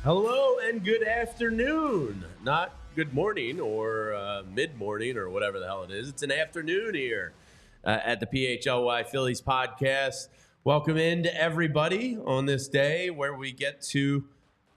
Hello and good afternoon. Not good morning or mid-morning or whatever the hell it is. It's an afternoon here at the PHLY Phillies podcast. Welcome in to everybody on this day where we get to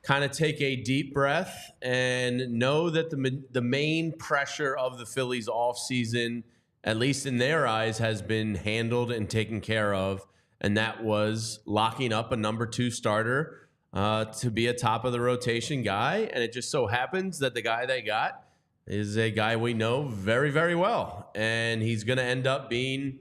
kind of take a deep breath and know that the main pressure of the Phillies offseason, at least in their eyes, has been handled and taken care of. And that was locking up a number 2 starter to be a top of the rotation guy. And it just so happens that the guy they got is a guy we know very, very well. And he's going to end up being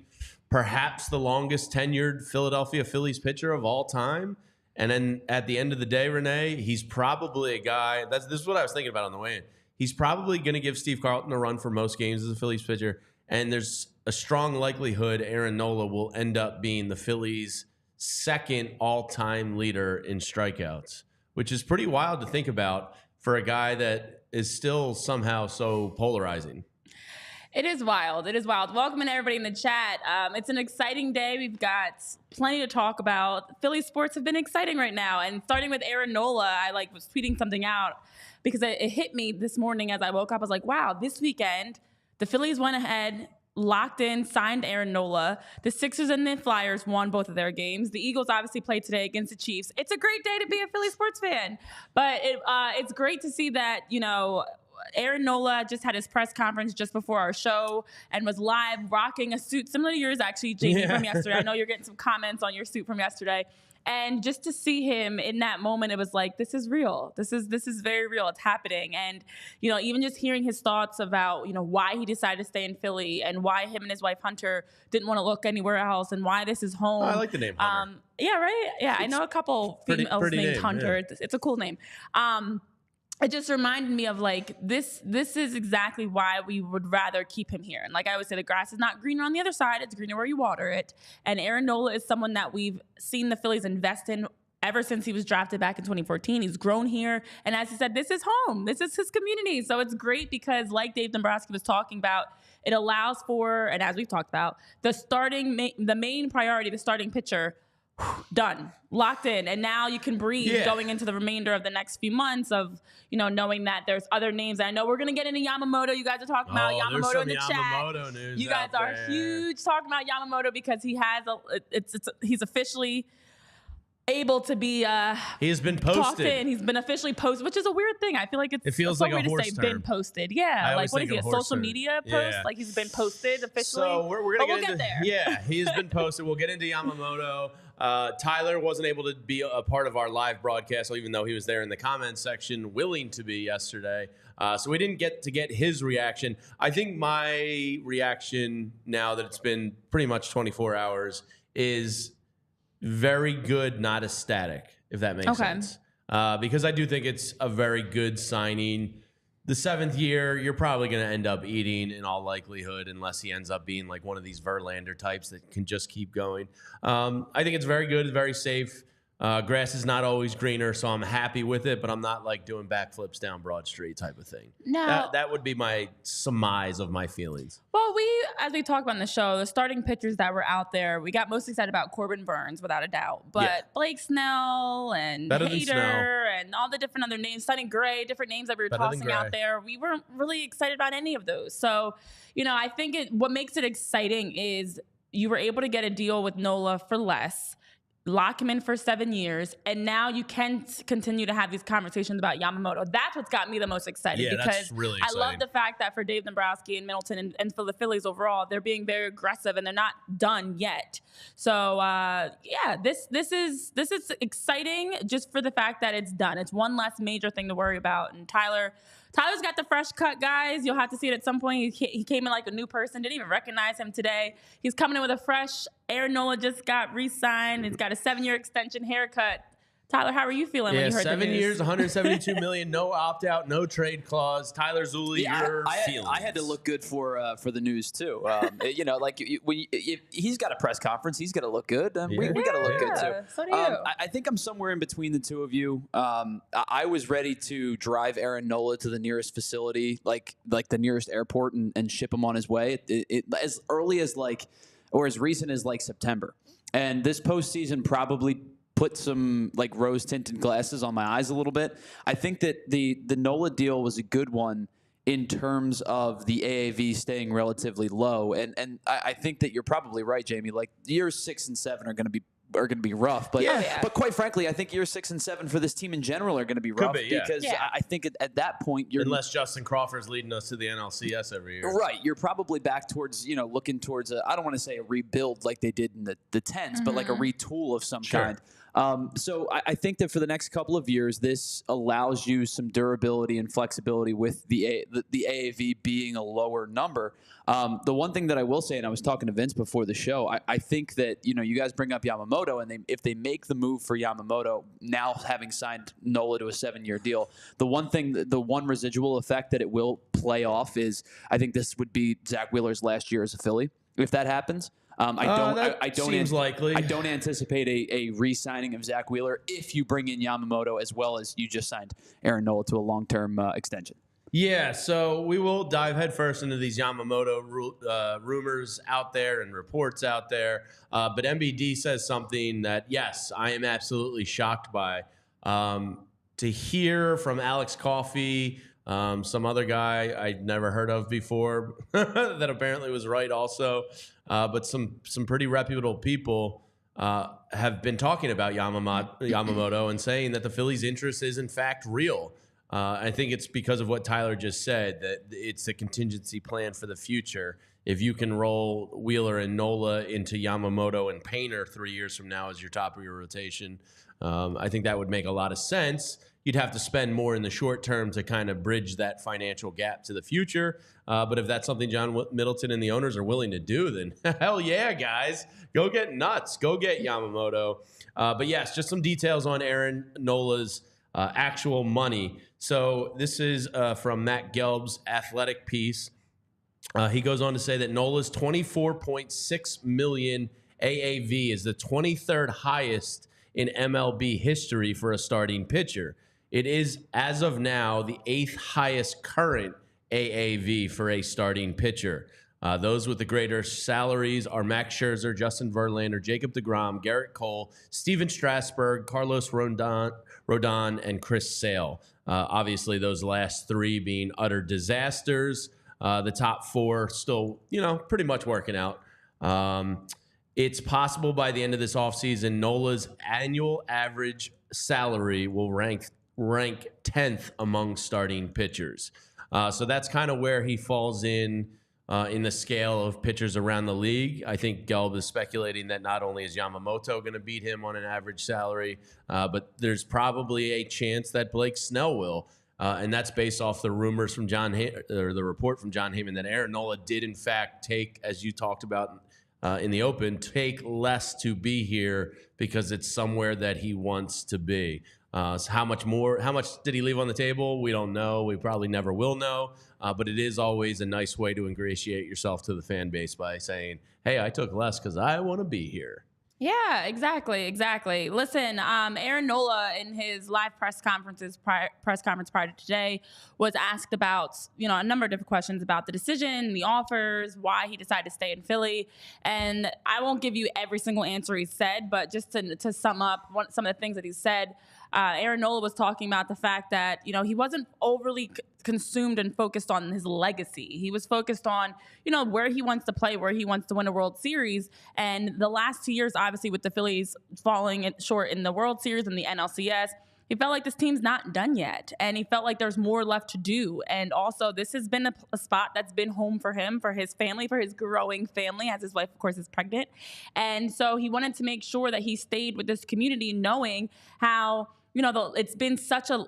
perhaps the longest tenured Philadelphia Phillies pitcher of all time. And then at the end of the day, Renee, he's probably a guy, this is what I was thinking about on the way in. He's probably going to give Steve Carlton a run for most games as a Phillies pitcher. And there's a strong likelihood Aaron Nola will end up being the Phillies' second all-time leader in strikeouts, which is pretty wild to think about for a guy that is still somehow so polarizing. It is wild. It is wild. Welcome in everybody in the chat. It's an exciting day. We've got plenty to talk about. Philly sports have been exciting right now. And starting with Aaron Nola, I was tweeting something out because it hit me this morning as I woke up. I was like, wow, this weekend, the Phillies went ahead, locked in, signed Aaron Nola. The Sixers and the Flyers won both of their games. The Eagles obviously played today against the Chiefs. It's a great day to be a Philly sports fan. But it's great to see that, Aaron Nola just had his press conference just before our show and was live rocking a suit similar to yours, actually, JD, from yesterday. I know you're getting some comments on your suit from yesterday. And just to see him in that moment, it was like, this is real. This is very real. It's happening. And, even just hearing his thoughts about, why he decided to stay in Philly and why him and his wife Hunter didn't want to look anywhere else and why this is home. Oh, I like the name Hunter. Yeah, right? Yeah, I know a couple females named Hunter. Yeah. It's a cool name. It just reminded me of this is exactly why we would rather keep him here. And like I always say, the grass is not greener on the other side. It's greener where you water it. And Aaron Nola is someone that we've seen the Phillies invest in ever since he was drafted back in 2014. He's grown here. And as he said, this is home. This is his community. So it's great because like Dave Dombrowski was talking about, it allows for, and as we've talked about, the main priority, the starting pitcher, done, locked in, and now you can breathe going into the remainder of the next few months of knowing that there's other names. I know we're gonna get into Yamamoto. You guys are talking about Yamamoto in the Yamamoto chat. News you guys are huge talking about Yamamoto because he has he's officially able to be he has been posted. Talked in. He's been officially posted, which is a weird thing. I feel like it feels like a horse to say term. Been posted. Yeah, like what is he, a social media post? Yeah. Like he's been posted officially. So we're gonna get there. Yeah, he has been posted. We'll get into Yamamoto. Tyler wasn't able to be a part of our live broadcast, even though he was there in the comments section, willing to be yesterday. So we didn't get to get his reaction. I think my reaction, now that it's been pretty much 24 hours, is very good, not ecstatic, if that makes sense. Because I do think it's a very good signing. The 7th year, you're probably going to end up eating in all likelihood, unless he ends up being like one of these Verlander types that can just keep going. I think it's very good, very safe. Grass is not always greener, so I'm happy with it, but I'm not like doing backflips down Broad Street type of thing. No. That would be my surmise of my feelings. Well, as we talked about in the show, the starting pitchers that were out there, we got most excited about Corbin Burns, without a doubt. But Blake Snell and Hader and all the different other names, Sonny Gray, different names that we were tossing out there, we weren't really excited about any of those. So, I think what makes it exciting is you were able to get a deal with Nola for less, lock him in for 7 years, and now you can continue to have these conversations about Yamamoto. That's what's got me the most excited because that's really exciting. I love the fact that for Dave Dombrowski and Middleton and for the Phillies overall, they're being very aggressive and they're not done yet. So this is exciting just for the fact that it's done. It's one less major thing to worry about. And Tyler's got the fresh cut, guys. You'll have to see it at some point. He came in like a new person. Didn't even recognize him today. He's coming in with a fresh. Aaron Nola just got re-signed. He's got a 7-year extension haircut. Tyler, how are you feeling when you heard the news? 7 years, $172 million, no opt-out, no trade clause. Tyler Zulli, your feelings. I had to look good for the news, too. If he's got a press conference, he's got to look good. We got to look good, too. So do you. I think I'm somewhere in between the two of you. I was ready to drive Aaron Nola to the nearest facility, like the nearest airport, and ship him on his way as early as or as recent as September. And this postseason probably put some like rose tinted glasses on my eyes a little bit. I think that the Nola deal was a good one in terms of the AAV staying relatively low. And I think that you're probably right, Jamie. Like years 6 and 7 are going to be rough, but but quite frankly, I think years 6 and 7 for this team in general are going to be rough because I think at that point unless Justin Crawford's leading us to the NLCS every year, right? You're probably back towards looking towards I don't want to say a rebuild like they did in the 10s, but like a retool of some kind. So I think that for the next couple of years, this allows you some durability and flexibility with the AAV being a lower number. The one thing that I will say, and I was talking to Vince before the show, I think that you guys bring up Yamamoto, and if they make the move for Yamamoto, now having signed Nola to a 7-year deal, the one residual effect that it will play off is I think this would be Zach Wheeler's last year as a Philly if that happens. I don't seems likely. I don't anticipate a re-signing of Zach Wheeler if you bring in Yamamoto as well as you just signed Aaron Nola to a long-term extension. Yeah, so we will dive headfirst into these Yamamoto rumors out there and reports out there. But MBD says something that, yes, I am absolutely shocked by. To hear from Alex Coffey, some other guy I'd never heard of before that apparently was right also. But some pretty reputable people have been talking about Yamamoto and saying that the Phillies' interest is in fact real. I think it's because of what Tyler just said, that it's a contingency plan for the future. If you can roll Wheeler and Nola into Yamamoto and Painter 3 years from now as your top of your rotation, I think that would make a lot of sense. You'd have to spend more in the short term to kind of bridge that financial gap to the future. But if that's something John Middleton and the owners are willing to do, then hell yeah, guys. Go get nuts. Go get Yamamoto. But yes, just some details on Aaron Nola's actual money. So this is from Matt Gelb's Athletic piece. He goes on to say that Nola's $24.6 million AAV is the 23rd highest in MLB history for a starting pitcher. It is, as of now, the 8th highest current AAV for a starting pitcher. Those with the greater salaries are Max Scherzer, Justin Verlander, Jacob deGrom, Garrett Cole, Steven Strasburg, Carlos Rodon, and Chris Sale. Obviously, those last 3 being utter disasters. The top 4 still, pretty much working out. It's possible by the end of this offseason, Nola's annual average salary will rank 10th among starting pitchers. So that's kind of where he falls in the scale of pitchers around the league. I think Gelb is speculating that not only is Yamamoto going to beat him on an average salary, but there's probably a chance that Blake Snell will. And that's based off the rumors from the report from John Heyman that Aaron Nola did in fact take, as you talked about in the open, take less to be here because it's somewhere that he wants to be. So how much did he leave on the table? We don't know. We probably never will know. But it is always a nice way to ingratiate yourself to the fan base by saying, hey, I took less because I want to be here. Yeah, exactly. Listen, Aaron Nola in his live press conference prior to today was asked about, a number of different questions about the decision, the offers, why he decided to stay in Philly. And I won't give you every single answer he said, but just to sum up some of the things that he said, Aaron Nola was talking about the fact that, he wasn't overly consumed and focused on his legacy. He was focused on, where he wants to play, where he wants to win a World Series. And the last 2 years, obviously, with the Phillies falling short in the World Series and the NLCS, he felt like this team's not done yet. And he felt like there's more left to do. And also, this has been a spot that's been home for him, for his family, for his growing family, as his wife, of course, is pregnant. And so he wanted to make sure that he stayed with this community, knowing how, it's been such a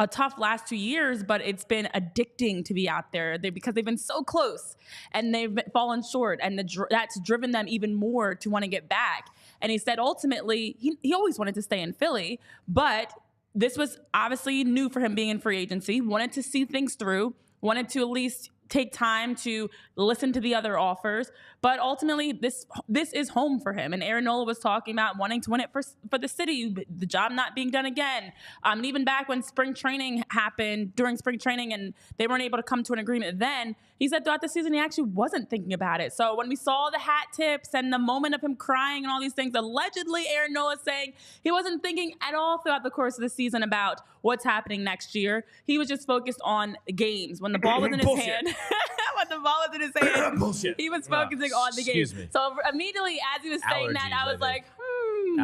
tough last 2 years, but it's been addicting to be out there because they've been so close and they've fallen short, and that's driven them even more to want to get back. And he said ultimately he always wanted to stay in Philly, but this was obviously new for him being in free agency, wanted to see things through, wanted to at least take time to listen to the other offers. But ultimately, this is home for him. And Aaron Nola was talking about wanting to win it for the city, the job not being done again. And even back when spring training happened, during spring training, and they weren't able to come to an agreement then, he said throughout the season he actually wasn't thinking about it. So when we saw the hat tips and the moment of him crying and all these things, allegedly Aaron Nola saying he wasn't thinking at all throughout the course of the season about what's happening next year. He was just focused on games. When the ball was in his hand, when the ball was in his hand, he was focusing on the game. So immediately as he was saying that, I was like,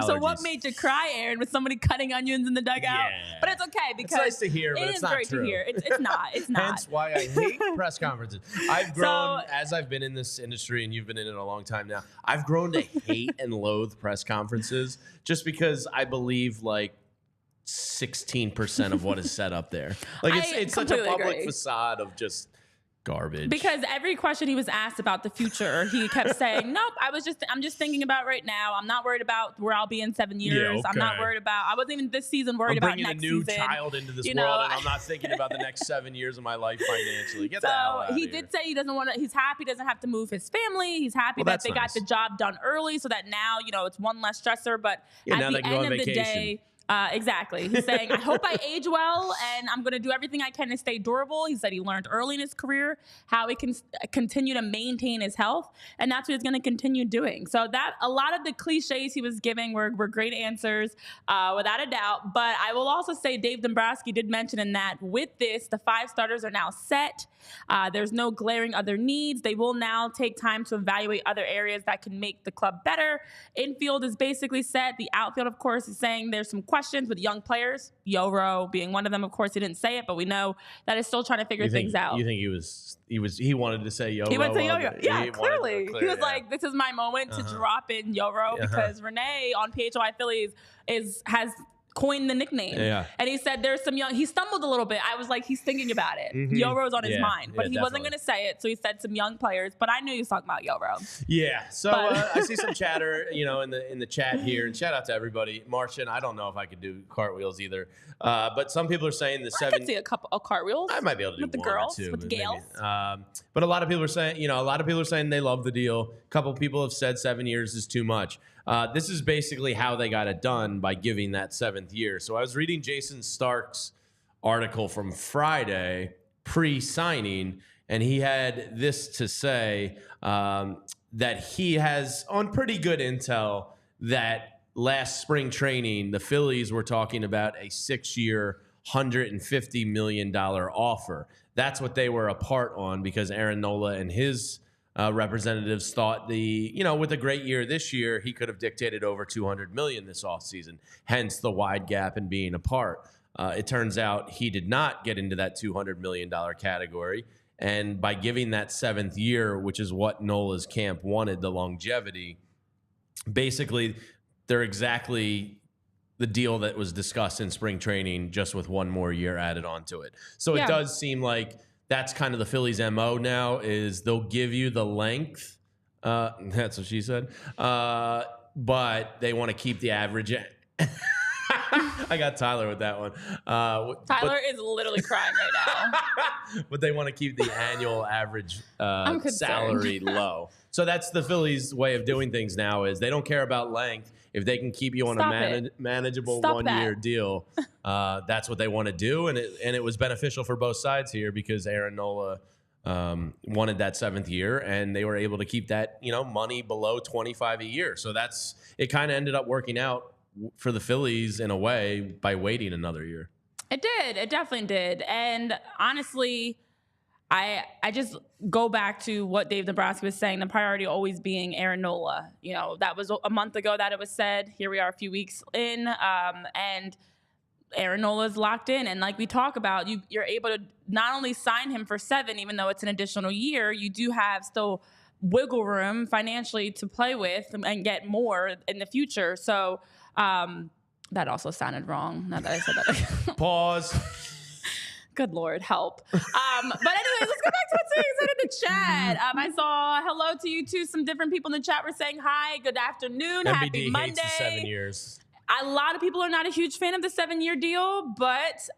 so what made you cry, Aaron? Was somebody cutting onions in the dugout? Yeah. But it's okay because it's nice to hear, but it's not great true. To hear. It's not. It's not. Hence why I hate press conferences. I've grown, as I've been in this industry, and you've been in it a long time now, I've grown to hate and loathe press conferences just because I believe like 16% of what is said up there. Like it's such a public facade of just garbage. Because every question he was asked about the future, he kept saying, nope, I'm just thinking about right now. I'm not worried about where I'll be in 7 years. Yeah, okay. I'm not worried about, I wasn't even this season worried about next season. I'm bringing a new child into this world, and I'm not thinking about the next 7 years of my life financially. Get the hell out of here. He did say he doesn't want to, he's happy he doesn't have to move his family. He's happy that they got the job done early so that now, it's one less stressor. But at the end of the day, exactly. He's saying, I hope I age well, and I'm going to do everything I can to stay durable. He said he learned early in his career how he can continue to maintain his health, and that's what he's going to continue doing. So that a lot of the cliches he was giving were great answers, without a doubt. But I will also say Dave Dombrowski did mention in that with this, the 5 starters are now set. There's no glaring other needs. They will now take time to evaluate other areas that can make the club better. Infield is basically set. The outfield, of course, is saying there's some questions with young players, Yoro being one of them. Of course, he didn't say it, but we know that he's still trying to figure things out. You think he wanted to say Yoro? He wanted to say Yoro. Yeah, clearly. He was like, this is my moment to drop in Yoro because Renee on PHLY Phillies has coined the nickname. Yeah. And he said there's some young, he stumbled a little bit. I was like, he's thinking about it. Yoro's on his mind, but he wasn't going to say it. So he said some young players, but I knew he was talking about Yoro. Yeah. So I see some chatter, in the chat here, and shout out to everybody. Martian, I don't know if I could do cartwheels either. But some people are saying I could see a couple of cartwheels. I might be able to do with the one girls, or two, with the gals. But a lot of people are saying, they love the deal. A couple people have said 7 years is too much. This is basically how they got it done by giving that 7th year. So I was reading Jason Stark's article from Friday pre-signing, and he had this to say, that he has on pretty good intel that last spring training, the Phillies were talking about a 6-year, $150 million offer. That's what they were apart on because Aaron Nola and his representatives thought with a great year this year, he could have dictated over $200 million this offseason, hence the wide gap and being apart. It turns out he did not get into that $200 million category. And by giving that 7th year, which is what Nola's camp wanted, the longevity, basically they're exactly the deal that was discussed in spring training, just with one more year added onto it. So it does seem like that's kind of the Phillies' MO now, is they'll give you the length. That's what she said. But they want to keep the average. I got Tyler with that one. Tyler is literally crying right now. But they want to keep the annual average salary low. So that's the Phillies' way of doing things now, is they don't care about length. If they can keep you on a manageable one-year deal, that's what they want to do. And it was beneficial for both sides here because Aaron Nola wanted that 7th year, and they were able to keep that money below $25 a year. So it kind of ended up working out for the Phillies in a way by waiting another year. It did. It definitely did. And honestly, I just go back to what Dave Dombrowski was saying, the priority always being Aaron Nola. That was a month ago that it was said. Here we are a few weeks in, and Aaron Nola is locked in. And like we talk about, you're able to not only sign him for 7, even though it's an additional year, you do have still wiggle room financially to play with and get more in the future. So that also sounded wrong, now that I said that. Pause. Good Lord, help. But anyways, let's go back to what's being said in the chat. I saw hello to you too. Some different people in the chat were saying hi, good afternoon, MBD happy Monday. hates the 7 years. A lot of people are not a huge fan of the 7-year deal, but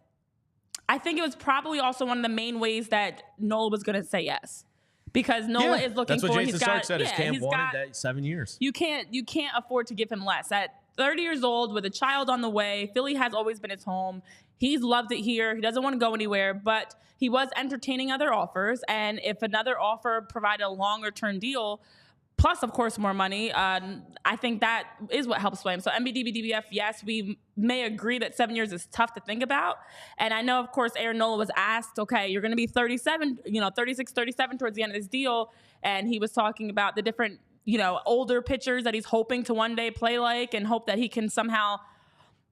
I think it was probably also one of the main ways that Nola was going to say yes. Because Nola is looking for. That's what Jason Stark said. His camp wanted that 7 years. You can't afford to give him less. At 30 years old with a child on the way, Philly has always been his home. He's loved it here. He doesn't want to go anywhere, but he was entertaining other offers. And if another offer provided a longer term deal, plus, of course, more money, I think that is what helps sway him. So MBDBDBF, yes, we may agree that 7 years is tough to think about. And I know, of course, Aaron Nola was asked, okay, you're going to be 37, 36, 37 towards the end of this deal. And he was talking about the different, older pitchers that he's hoping to one day play like and hope that he can somehow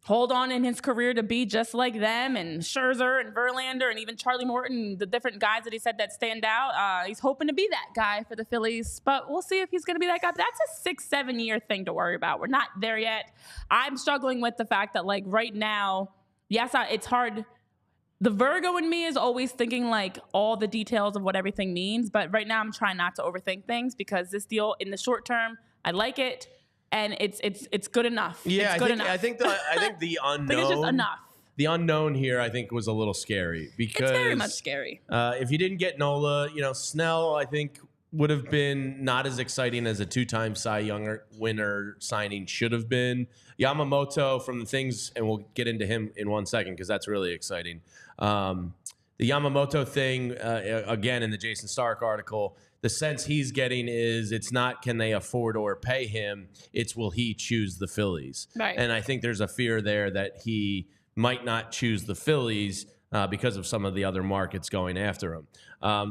hold on in his career to be just like them, and Scherzer and Verlander and even Charlie Morton, the different guys that he said that stand out. He's hoping to be that guy for the Phillies, but we'll see if he's going to be that guy. But that's a 6-7 year thing to worry about. We're not there yet. I'm struggling with the fact that, like, right now, yes, it's hard. The Virgo in me is always thinking, like, all the details of what everything means, but right now I'm trying not to overthink things because this deal in the short term, I like it. And it's good enough. Yeah, it's good I think the unknown. It's just enough. The unknown here, I think, was a little scary because it's very much scary. If you didn't get Nola, Snell, I think would have been not as exciting as a 2-time Cy Young winner signing should have been. Yamamoto, from the things, and we'll get into him in 1 second because that's really exciting. The Yamamoto thing, again, in the Jason Stark article, the sense he's getting is it's not can they afford or pay him, it's will he choose the Phillies. Right. And I think there's a fear there that he might not choose the Phillies because of some of the other markets going after him.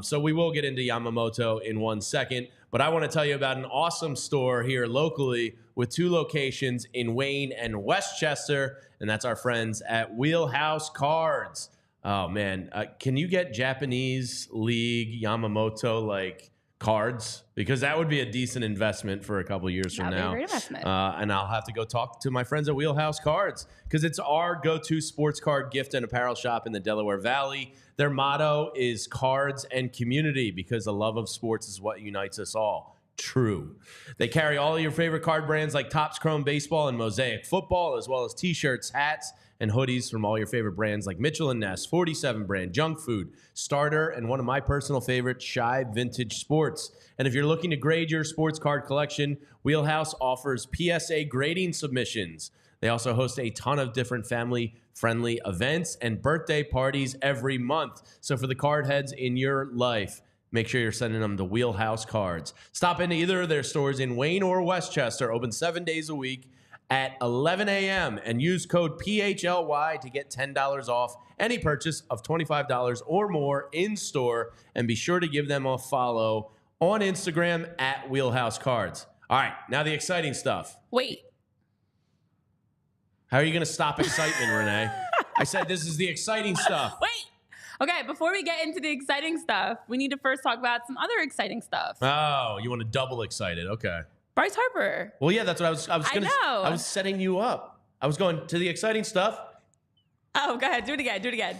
So we will get into Yamamoto in 1 second, but I want to tell you about an awesome store here locally with 2 locations in Wayne and Westchester, and that's our friends at Wheelhouse Cards. Oh, man. Can you get Japanese League Yamamoto, cards? Because that would be a decent investment for a couple of years from now. That'd be a great investment. And I'll have to go talk to my friends at Wheelhouse Cards because it's our go-to sports card gift and apparel shop in the Delaware Valley. Their motto is cards and community because the love of sports is what unites us all. True. They carry all of your favorite card brands like Topps Chrome Baseball and Mosaic Football, as well as T-shirts, hats, and hoodies from all your favorite brands like Mitchell & Ness, 47 brand, Junk Food, Starter, and one of my personal favorites, Shibe Vintage Sports. And if you're looking to grade your sports card collection, Wheelhouse offers PSA grading submissions. They also host a ton of different family-friendly events and birthday parties every month. So for the card heads in your life, make sure you're sending them to Wheelhouse Cards. Stop into either of their stores in Wayne or Westchester, open 7 days a week at 11 a.m. and use code PHLY to get $10 off any purchase of $25 or more in store. And be sure to give them a follow on Instagram at Wheelhouse Cards. All right, now the exciting stuff. Wait. How are you going to stop excitement, Renee? I said this is the exciting stuff. Wait. Okay, before we get into the exciting stuff, we need to first talk about some other exciting stuff. Oh, you want to double excited. Okay. Bryce Harper. Well, yeah, that's what I was going to say. know. I was setting you up. I was going to the exciting stuff. Oh, go ahead. Do it again.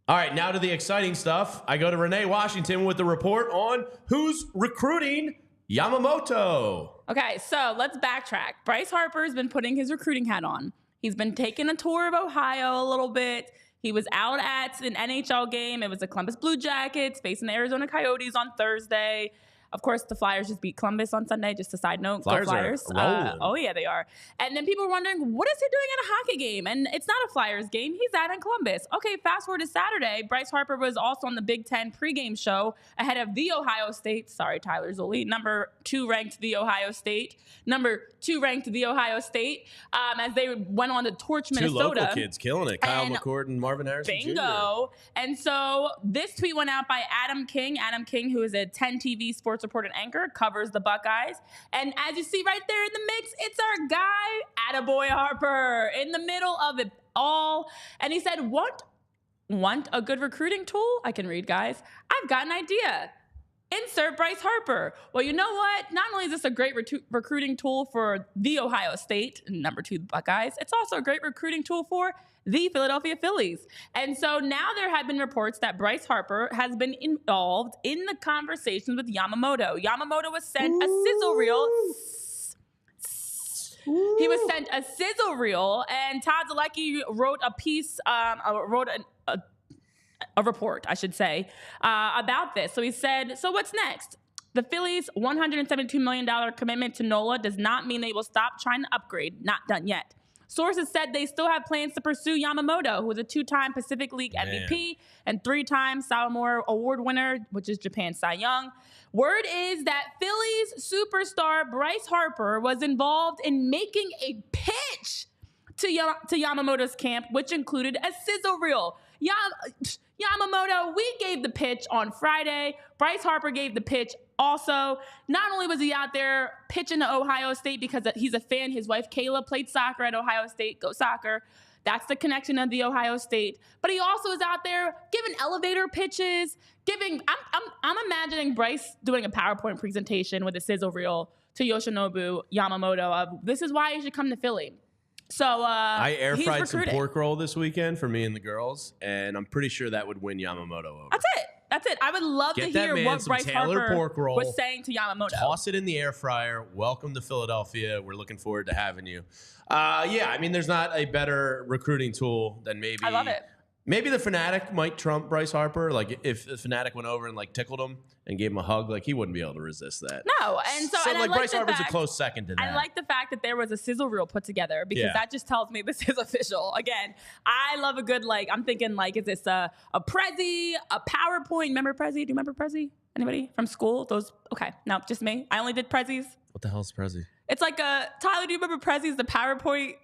All right, now to the exciting stuff. I go to Renee Washington with the report on who's recruiting Yamamoto. Okay, so let's backtrack. Bryce Harper's been putting his recruiting hat on. He's been taking a tour of Ohio a little bit. He was out at an NHL game. It was the Columbus Blue Jackets facing the Arizona Coyotes on Thursday. Of course, the Flyers just beat Columbus on Sunday. Just a side note, Flyers go Flyers. are rolling. Oh, yeah, they are. And then people were wondering, what is he doing at a hockey game? And it's not a Flyers game. He's out in Columbus. Okay, fast forward to Saturday. Bryce Harper was also on the Big Ten pregame show ahead of the Ohio State. Sorry, Tyler Zulli. Number 2 ranked the Ohio State. As they went on to torch Minnesota. 2 local kids killing it. Kyle McCord and Marvin Harrison Bingo. Jr. And so this tweet went out by Adam King. Adam King, who is a 10 TV sports report and anchor, covers the Buckeyes. And as you see right there in the mix, it's our guy, Attaboy Harper, in the middle of it all. And he said, want a good recruiting tool? I can read, guys. I've got an idea. Insert Bryce Harper. Well, you know what? Not only is this a great recruiting tool for the Ohio State, number 2 Buckeyes, it's also a great recruiting tool for the Philadelphia Phillies. And so now there have been reports that Bryce Harper has been involved in the conversations with Yamamoto. Yamamoto was sent a sizzle reel. He was sent a sizzle reel, and Todd Zalecki wrote a piece, a report, I should say, about this. So he said, so what's next? The Phillies' $172 million commitment to Nola does not mean they will stop trying to upgrade. Not done yet. Sources said they still have plans to pursue Yamamoto, who is a 2-time Pacific League MVP and 3-time Sagamore Award winner, which is Japan's Cy Young. Word is that Phillies superstar Bryce Harper was involved in making a pitch to Yamamoto's camp, which included a sizzle reel. Yamamoto, we gave the pitch on Friday. Bryce Harper gave the pitch also. Not only was he out there pitching to Ohio State because he's a fan, his wife Kayla played soccer at Ohio State, go soccer. That's the connection of the Ohio State. But he also is out there giving elevator pitches, I'm imagining Bryce doing a PowerPoint presentation with a sizzle reel to Yoshinobu Yamamoto of this is why you should come to Philly. So I air fried some pork roll this weekend for me and the girls, and I'm pretty sure that would win Yamamoto over. That's it. I would love to hear what Bryce Harper was saying to Yamamoto. Toss it in the air fryer. Welcome to Philadelphia. We're looking forward to having you. I mean, there's not a better recruiting tool than maybe. I love it. Maybe the Fanatic might trump Bryce Harper. Like if the Fanatic went over and like tickled him and gave him a hug, like he wouldn't be able to resist that. No, and so and like Bryce Harper's a close second to that. I like the fact that there was a sizzle reel put together because that just tells me this is official. Again, I love a good I'm thinking is this a Prezi, a PowerPoint? Remember Prezi? Do you remember Prezi? Anybody from school? Those no, just me. I only did Prezis. What the hell is Prezi? It's like Tyler. Do you remember Prezi's the PowerPoint?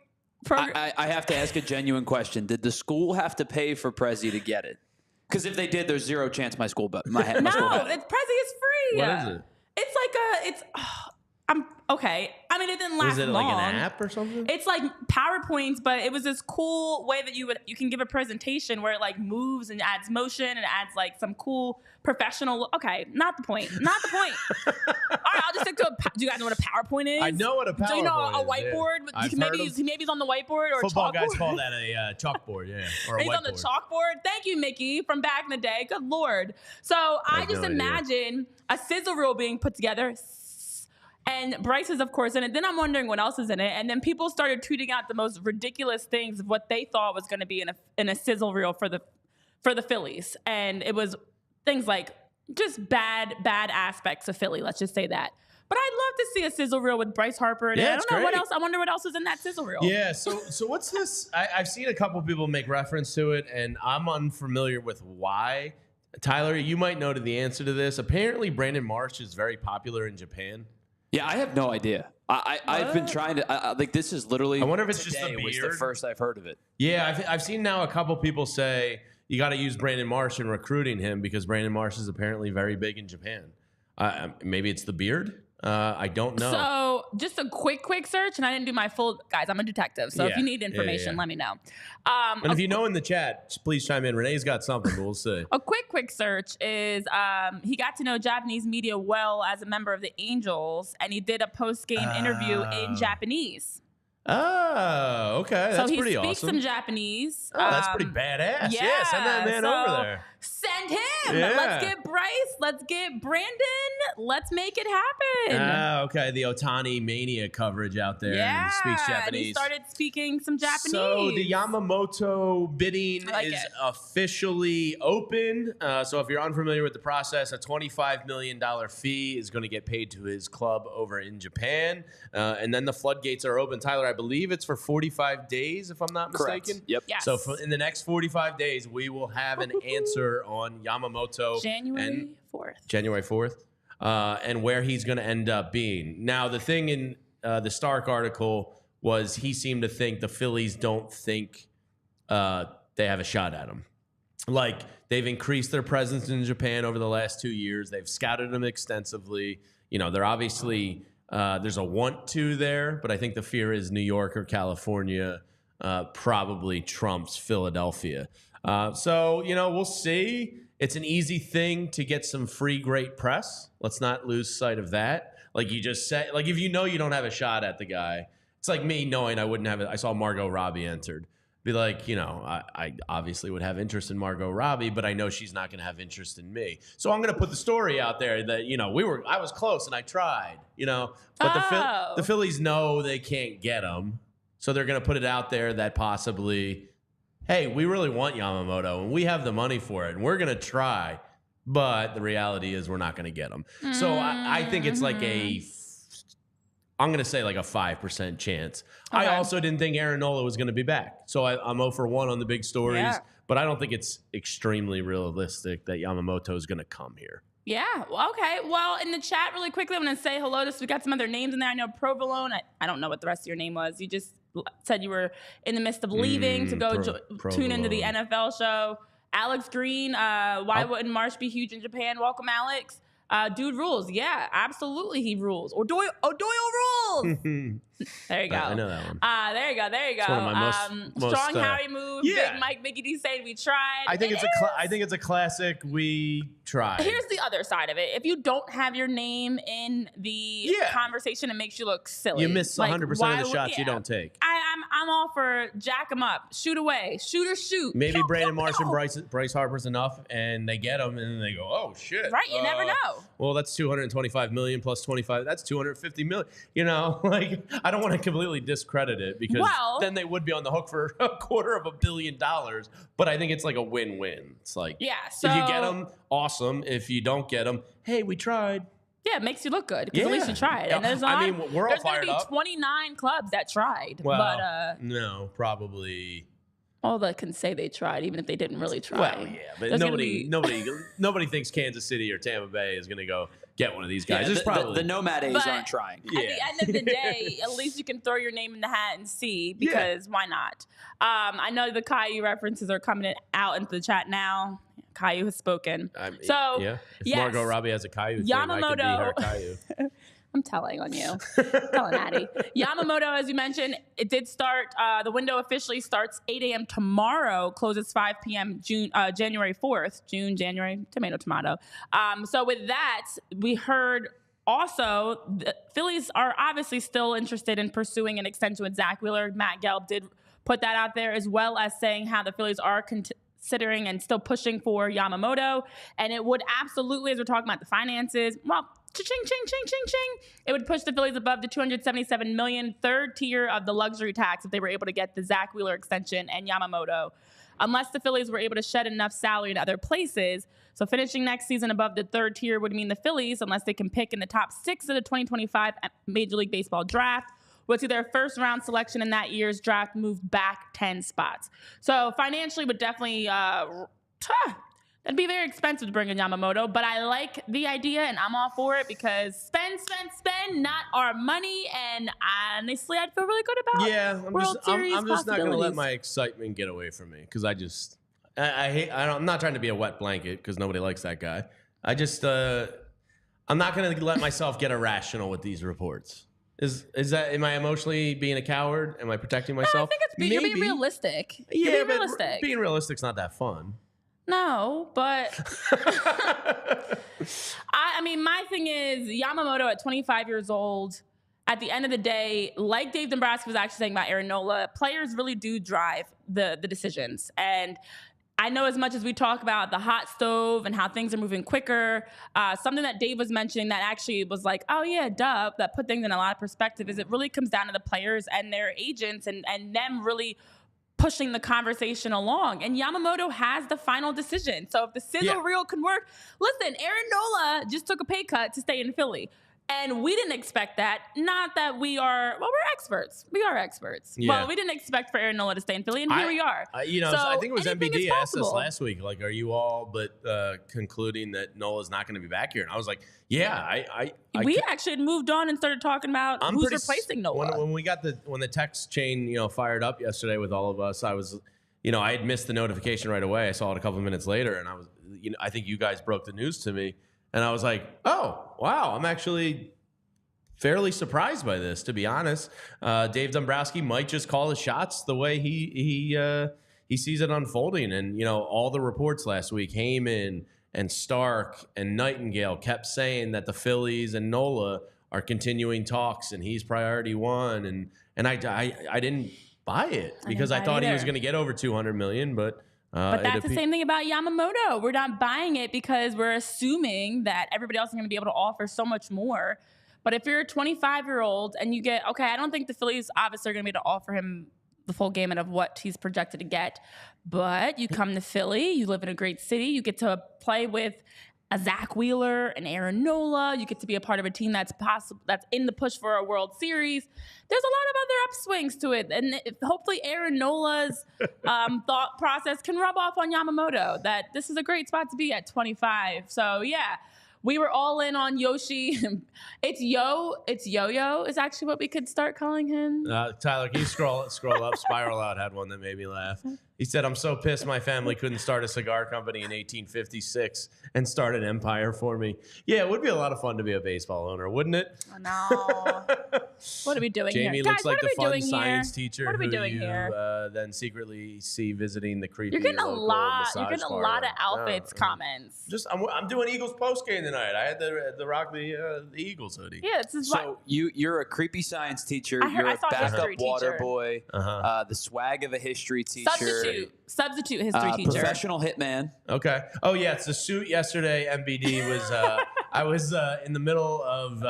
I have to ask a genuine question. Did the school have to pay for Prezi to get it? Because if they did, there's zero chance my school. No, Prezi is free. What is it? It's I'm okay. I mean, it didn't last long. Is it like an app or something? It's like PowerPoints, but it was this cool way that you can give a presentation where it moves and adds motion and adds some cool professional. Okay, not the point. Not the point. All right, I'll just stick to do you guys know what a PowerPoint is? I know what a PowerPoint is. Do you know a whiteboard? Yeah. Maybe he's on the whiteboard or football chalkboard. guys call that a chalkboard, yeah. Or a he's whiteboard. on the chalkboard. Thank you, Mickey, from back in the day. Good Lord. So I just imagine a sizzle reel being put together. And Bryce is, of course, in it. Then I'm wondering what else is in it. And then people started tweeting out the most ridiculous things of what they thought was going to be in a sizzle reel for the Phillies. And it was things like just bad aspects of Philly. Let's just say that. But I'd love to see a sizzle reel with Bryce Harper. And I don't know what else. I wonder what else is in that sizzle reel. Yeah. So what's this? I've seen a couple people make reference to it, and I'm unfamiliar with why. Tyler, you might know the answer to this. Apparently, Brandon Marsh is very popular in Japan. Yeah, I have no idea. I've been trying to this is literally. I wonder if it's just the beard. Was the first I've heard of it. Yeah, I've seen now a couple people say you got to use Brandon Marsh in recruiting him because Brandon Marsh is apparently very big in Japan. Maybe it's the beard. I don't know. So just a quick search, and I didn't do my full. Guys, I'm a detective, so if you need information, let me know. And if you know in the chat, please chime in. Renee's got something, but we'll see. A quick search is he got to know Japanese media well as a member of the Angels, and he did a post-game interview in Japanese. Oh, okay. That's pretty awesome. So he speaks some Japanese. Oh, that's pretty badass. Yeah, send that man over there. Send him. Yeah. Let's get Bryce. Let's get Brandon. Let's make it happen. Okay. The Ohtani Mania coverage out there. Yeah. And speaks Japanese. And he started speaking some Japanese. So the Yamamoto bidding is officially open. So if you're unfamiliar with the process, a $25 million fee is going to get paid to his club over in Japan. And then the floodgates are open. Tyler, I believe it's for 45 days, if I'm not mistaken. Correct. Yep. Yes. So in the next 45 days, we will have an answer on Yamamoto. January 4th. And where he's going to end up being. Now, the thing in the Stark article was he seemed to think the Phillies don't think they have a shot at him. Like, they've increased their presence in Japan over the last 2 years. They've scouted him extensively. You know, they're obviously... there's a want to there, but I think the fear is New York or California probably trumps Philadelphia. So, we'll see. It's an easy thing to get some free great press. Let's not lose sight of that. Like you just said, like if you know you don't have a shot at the guy, it's like me knowing I wouldn't have it. I saw Margot Robbie entered. Be like, I obviously would have interest in Margot Robbie, but I know she's not going to have interest in me. So I'm going to put the story out there that, I was close and I tried, but the Phillies know they can't get him. So they're going to put it out there that possibly hey, we really want Yamamoto and we have the money for it and we're going to try, but the reality is we're not going to get him. So I think it's like I'm going to say like a 5% chance. Okay. I also didn't think Aaron Nola was going to be back. So I'm 0 for 1 on the big stories, but I don't think it's extremely realistic that Yamamoto is going to come here. Yeah. Well, okay. Well, in the chat really quickly, I'm going to say hello to, we got some other names in there. I know Provolone. I don't know what the rest of your name was. You just said you were in the midst of leaving to go tune into the NFL show. Alex Green, why wouldn't Marsh be huge in Japan? Welcome, Alex. Dude rules. Yeah, absolutely he rules. Or Doyle rules. There you go. I know that one. There you go. It's one of my most strong Harry move. Yeah. Big Mike Mickey D saying we tried. I think it's a classic. We tried. Here's the other side of it. If you don't have your name in the conversation, it makes you look silly. You miss 100% of the shots you don't take. I'm all for jack them up, shoot away, shoot or shoot. Maybe Brandon Marsh and Bryce Harper's enough, and they get them, and then they go, oh shit. Right, you never know. Well, that's $225 million plus 25. That's $250 million. You know, like I don't want to completely discredit it because then they would be on the hook for $250 million. But I think it's like a win-win. It's like, so, if you get them, awesome. If you don't get them, hey, we tried. Yeah, it makes you look good because at least you tried. And there's we're all fired up. There's going to be 29 clubs that tried. Well, but, no, probably. All that can say they tried, even if they didn't really try. Well, yeah, but nobody thinks Kansas City or Tampa Bay is going to go get one of these guys. Yeah, the Nomad A's aren't trying. At the end of the day, at least you can throw your name in the hat and see, because why not? I know the Caillou references are coming out into the chat now. Caillou has spoken. If Margot Robbie has a Caillou thing, I could be her Caillou. I'm telling on you. Telling Addie. Yamamoto, as you mentioned, it did start. The window officially starts 8 a.m. tomorrow, closes 5 p.m. January 4th. January, tomato. So with that, we heard also the Phillies are obviously still interested in pursuing an extension with Zach Wheeler. Matt Gelb did put that out there, as well as saying how the Phillies are considering and still pushing for Yamamoto. And it would absolutely, as we're talking about the finances, well, ching. It would push the Phillies above the $277 million third tier of the luxury tax if they were able to get the Zach Wheeler extension and Yamamoto. Unless the Phillies were able to shed enough salary in other places. So finishing next season above the third tier would mean the Phillies, unless they can pick in the top 6 of the 2025 Major League Baseball draft, would see their first round selection in that year's draft move back 10 spots. So financially would definitely it'd be very expensive to bring in Yamamoto, but I like the idea and I'm all for it because spend, not our money. And honestly, I'd feel really good about World Series I'm just not going to let my excitement get away from me because I'm not trying to be a wet blanket because nobody likes that guy. I'm not going to let myself get irrational with these reports. Am I emotionally being a coward? Am I protecting myself? No, I think you're being realistic. Yeah, but being realistic's not that fun. No, but I mean, my thing is Yamamoto at 25 years old, at the end of the day, like Dave Dombrowski was actually saying about Aaron Nola, players really do drive the decisions. And I know as much as we talk about the hot stove and how things are moving quicker, something that Dave was mentioning that actually was like, oh yeah, duh, that put things in a lot of perspective is it really comes down to the players and their agents and them really pushing the conversation along. And Yamamoto has the final decision. So if the sizzle reel can work, listen, Aaron Nola just took a pay cut to stay in Philly. And we didn't expect that. Not that we're experts. We are experts. Yeah. Well, we didn't expect for Aaron Nola to stay in Philly, and here we are. I think it was MBD asked us last week, like, are you all concluding that Nola's not going to be back here? And I was like, yeah. We actually had moved on and started talking about who's replacing Nola. When the text chain, fired up yesterday with all of us, I was, I had missed the notification right away. I saw it a couple of minutes later, and I was, I think you guys broke the news to me. And I was like, oh, wow, I'm actually fairly surprised by this, to be honest. Dave Dombrowski might just call the shots the way he sees it unfolding. And, all the reports last week, Heyman and Stark and Nightingale kept saying that the Phillies and Nola are continuing talks and he's priority one. And I didn't buy it because I thought he was going to get over $200 million, but that's the same thing about Yamamoto. We're not buying it because we're assuming that everybody else is going to be able to offer so much more. But if you're a 25-year-old and you get, I don't think the Phillies obviously are going to be able to offer him the full gamut of what he's projected to get. But you come to Philly, you live in a great city, you get to play with a Zach Wheeler, an Aaron Nola. You get to be a part of a team that's in the push for a World Series. There's a lot of other upswings to it, and hopefully Aaron Nola's thought process can rub off on Yamamoto. That this is a great spot to be at 25. So yeah, we were all in on Yoshi. It's Yo-Yo is actually what we could start calling him. Tyler, can you scroll up? Spiral Out had one that made me laugh. He said, "I'm so pissed my family couldn't start a cigar company in 1856 and start an empire for me." Yeah, it would be a lot of fun to be a baseball owner, wouldn't it? Oh, no. What are we doing here? Jamie looks Guys, like the fun doing science here? teacher What are we who doing you here? Then secretly see visiting the creepy You're getting a local lot. You're massage getting a parlor. lot of outfits comments. I'm doing Eagles post game tonight. I had the rock the Eagles hoodie. Yeah, this is So you're a creepy science teacher. I You're a saw backup history water teacher. boy. The swag of a history teacher. Substitute history teacher. Professional hitman. Okay. Oh yeah, it's the suit yesterday. MBD was. I was in the middle of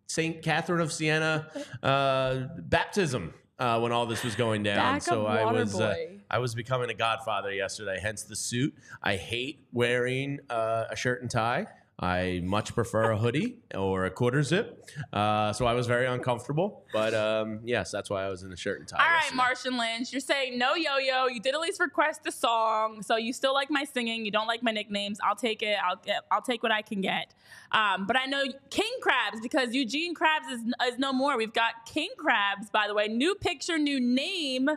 St. Catherine of Siena baptism when all this was going down. Backup water boy. I was becoming a godfather yesterday. Hence the suit. I hate wearing a shirt and tie. I much prefer a hoodie or a quarter zip. So I was very uncomfortable. But yes, that's why I was in the shirt and tie. All right, yesterday. Martian Lynch, you're saying no Yo-Yo. You did at least request a song, so you still like my singing. You don't like my nicknames. I'll take it. I'll take what I can get. But I know King Krabs, because Eugene Krabs is no more. We've got King Krabs, by the way. New picture, new name.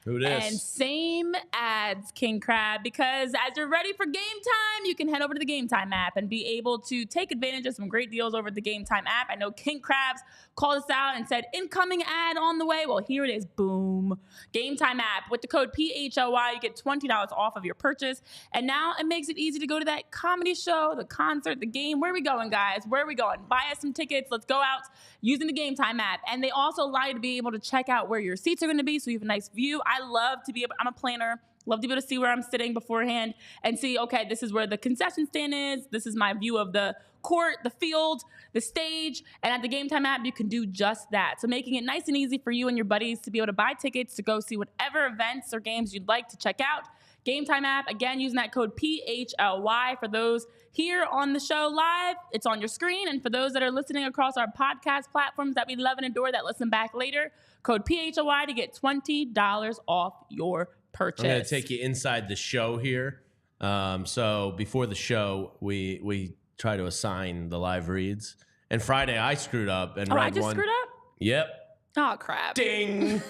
Who dis? And same ads, King Crab, because as you're ready for game time, you can head over to the Game Time app and be able to take advantage of some great deals over at the Game Time app. I know King Krabs called us out and said, incoming ad on the way. Well, here it is. Boom. Game Time app. With the code PHLY, you get $20 off of your purchase. And now it makes it easy to go to that comedy show, the concert, the game. Where are we going, guys? Where are we going? Buy us some tickets. Let's go out using the Game Time app. And they also allow you to be able to check out where your seats are going to be so you have a nice view. I'm a planner. Love to be able to see where I'm sitting beforehand and see, okay, this is where the concession stand is. This is my view of the court, the field, the stage. And at the Game Time app, you can do just that. So making it nice and easy for you and your buddies to be able to buy tickets to go see whatever events or games you'd like to check out. Game Time app, again, using that code PHLY. For those here on the show live, it's on your screen. And for those that are listening across our podcast platforms that we love and adore that listen back later, code PHLY to get $20 off your purchase. I'm going to take you inside the show here. So before the show, we try to assign the live reads. And Friday, I screwed up and read I just one. screwed up? Yep. Oh, crap. Ding.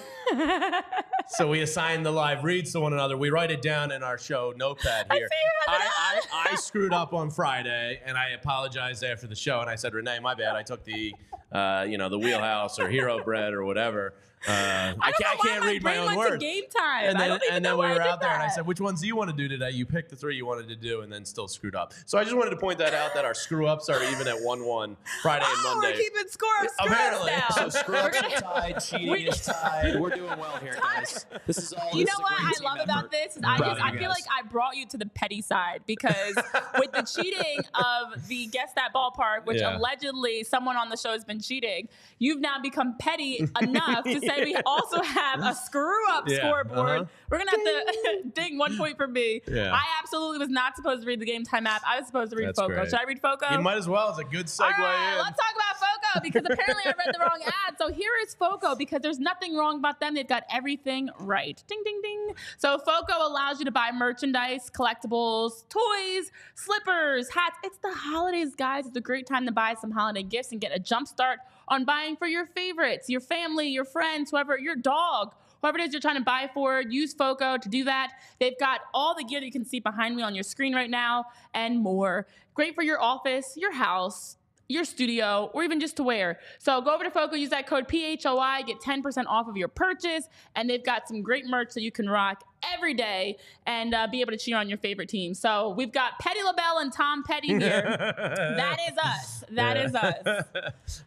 So we assign the live reads to one another. We write it down in our show notepad here. I screwed up on Friday, and I apologized after the show. And I said, Renee, my bad. I took the Wheelhouse or Hero Bread or whatever. I can't read my own words. Game Time. And then we were out there, and I said, which ones do you want to do today? You picked the three you wanted to do, and then still screwed up. So I just wanted to point that out, that our screw-ups are even at 1-1 Friday and Monday. We're keeping score of Apparently. now. So screw-ups are tied, cheating is tied. We're doing well here, guys. This is all. You know what I love about this? Is I feel like I brought you to the petty side, because with the cheating of the Guess That Ballpark, which allegedly someone on the show has been cheating, you've now become petty enough to say we also have a screw-up scoreboard. We're going to have to ding 1 point for me. Yeah. I absolutely was not supposed to read the Game Time app. I was supposed to read FOCO. Great. Should I read FOCO? You might as well. It's a good segue All right, in. let's talk about FOCO, because apparently I read the wrong ad. So here is FOCO, because there's nothing wrong about them. They've got everything right. Ding, ding, ding. So FOCO allows you to buy merchandise, collectibles, toys, slippers, hats. It's the holidays, guys. It's a great time to buy some holiday gifts and get a jump start on buying for your favorites, your family, your friends, whoever, your dog, whoever it is you're trying to buy for. Use FOCO to do that. They've got all the gear that you can see behind me on your screen right now and more. Great for your office, your house, your studio, or even just to wear. So go over to FOCO, use that code PHLY, get 10% off of your purchase, and they've got some great merch that you can rock every day and be able to cheer on your favorite team. So we've got Petty LaBelle and Tom Petty here. That is us. That is us. Guys,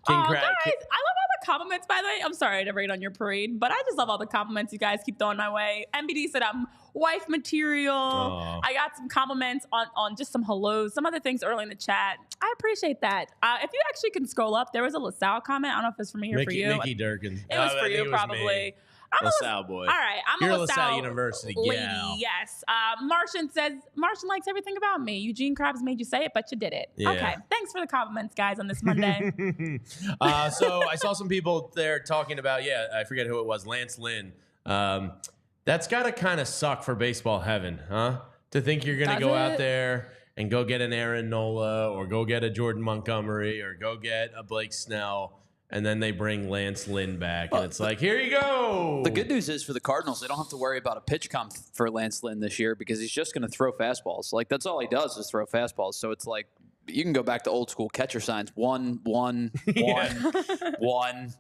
I love all the compliments, by the way. I'm sorry to rain on your parade, but I just love all the compliments you guys keep throwing my way. MBD said I'm wife material. Aww. I got some compliments on just some hellos, some other things early in the chat. I appreciate that. If you actually can scroll up, there was a LaSalle comment. I don't know if it's from me or for you. Mickey Durkin. It was for you, probably. I'm LaSalle boy. All right, You're a a LaSalle University lady. gal. Yes. Martian says Martian likes everything about me. Eugene Krabs made you say it, but you did it. Yeah. Okay. Thanks for the compliments, guys, on this Monday. So I saw some people there talking about, I forget who it was, Lance Lynn. That's got to kind of suck for baseball heaven, huh? To think you're going to go out there and go get an Aaron Nola or go get a Jordan Montgomery or go get a Blake Snell, and then they bring Lance Lynn back, and it's like, here you go. The good news is for the Cardinals, they don't have to worry about a pitch comp for Lance Lynn this year because he's just going to throw fastballs. Like, that's all he does is throw fastballs. So it's like you can go back to old school catcher signs. 1, 1, 1, 1.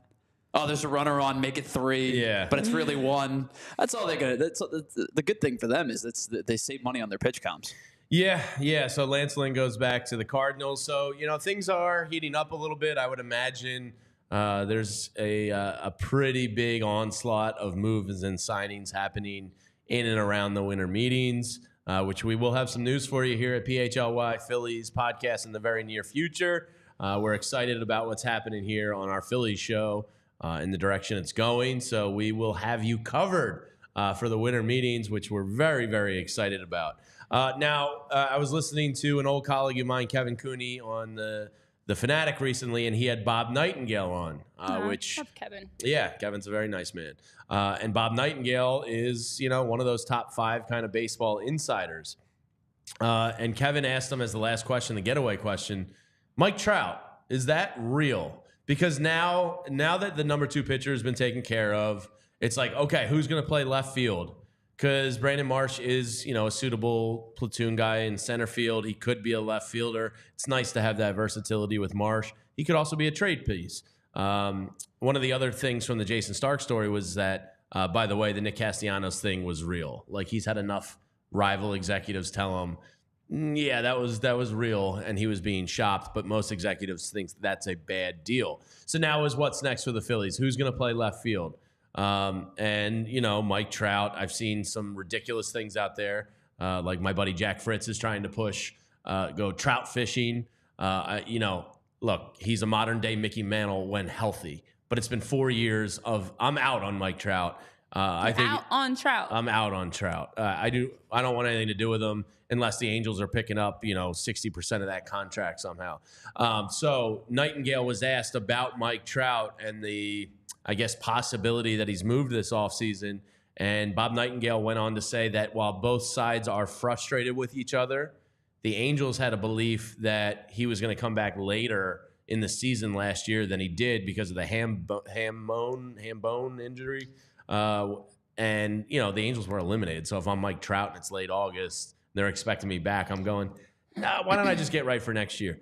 Oh, there's a runner on, make it 3. Yeah. But it's really 1. That's all they're going to. That's the good thing for them is they save money on their pitch comps. Yeah. So Lance Lynn goes back to the Cardinals. So, things are heating up a little bit, I would imagine. There's a pretty big onslaught of moves and signings happening in and around the winter meetings, which we will have some news for you here at PHLY Phillies podcast in the very near future. We're excited about what's happening here on our Phillies show in the direction it's going. So we will have you covered for the winter meetings, which we're very, very excited about. Now, I was listening to an old colleague of mine, Kevin Cooney, on the Fanatic recently, and he had Bob Nightingale on, which Love Kevin. Yeah, Kevin's a very nice man. And Bob Nightingale is, one of those top 5 kind of baseball insiders. And Kevin asked him as the last question, the getaway question, Mike Trout, is that real? Because now that the number 2 pitcher has been taken care of, it's like, okay, who's going to play left field? Because Brandon Marsh is, a suitable platoon guy in center field. He could be a left fielder. It's nice to have that versatility with Marsh. He could also be a trade piece. One of the other things from the Jason Stark story was that, by the way, the Nick Castellanos thing was real. Like, he's had enough rival executives tell him, yeah, that was real, and he was being shopped. But most executives think that's a bad deal. So now is what's next for the Phillies? Who's going to play left field? And Mike Trout, I've seen some ridiculous things out there. Like my buddy Jack Fritz is trying to push, go trout fishing. Look, he's a modern day Mickey Mantle when healthy, but it's been 4 years of, I'm out on Mike Trout. I think out on Trout. I'm out on Trout. I don't want anything to do with him unless the Angels are picking up, 60% of that contract somehow. So Nightingale was asked about Mike Trout and the, I guess, possibility that he's moved this offseason. And Bob Nightingale went on to say that while both sides are frustrated with each other, the Angels had a belief that he was going to come back later in the season last year than he did because of the ham bone injury. And, the Angels were eliminated. So if I'm Mike Trout and it's late August, they're expecting me back, I'm going, nah, why don't I just get right for next year?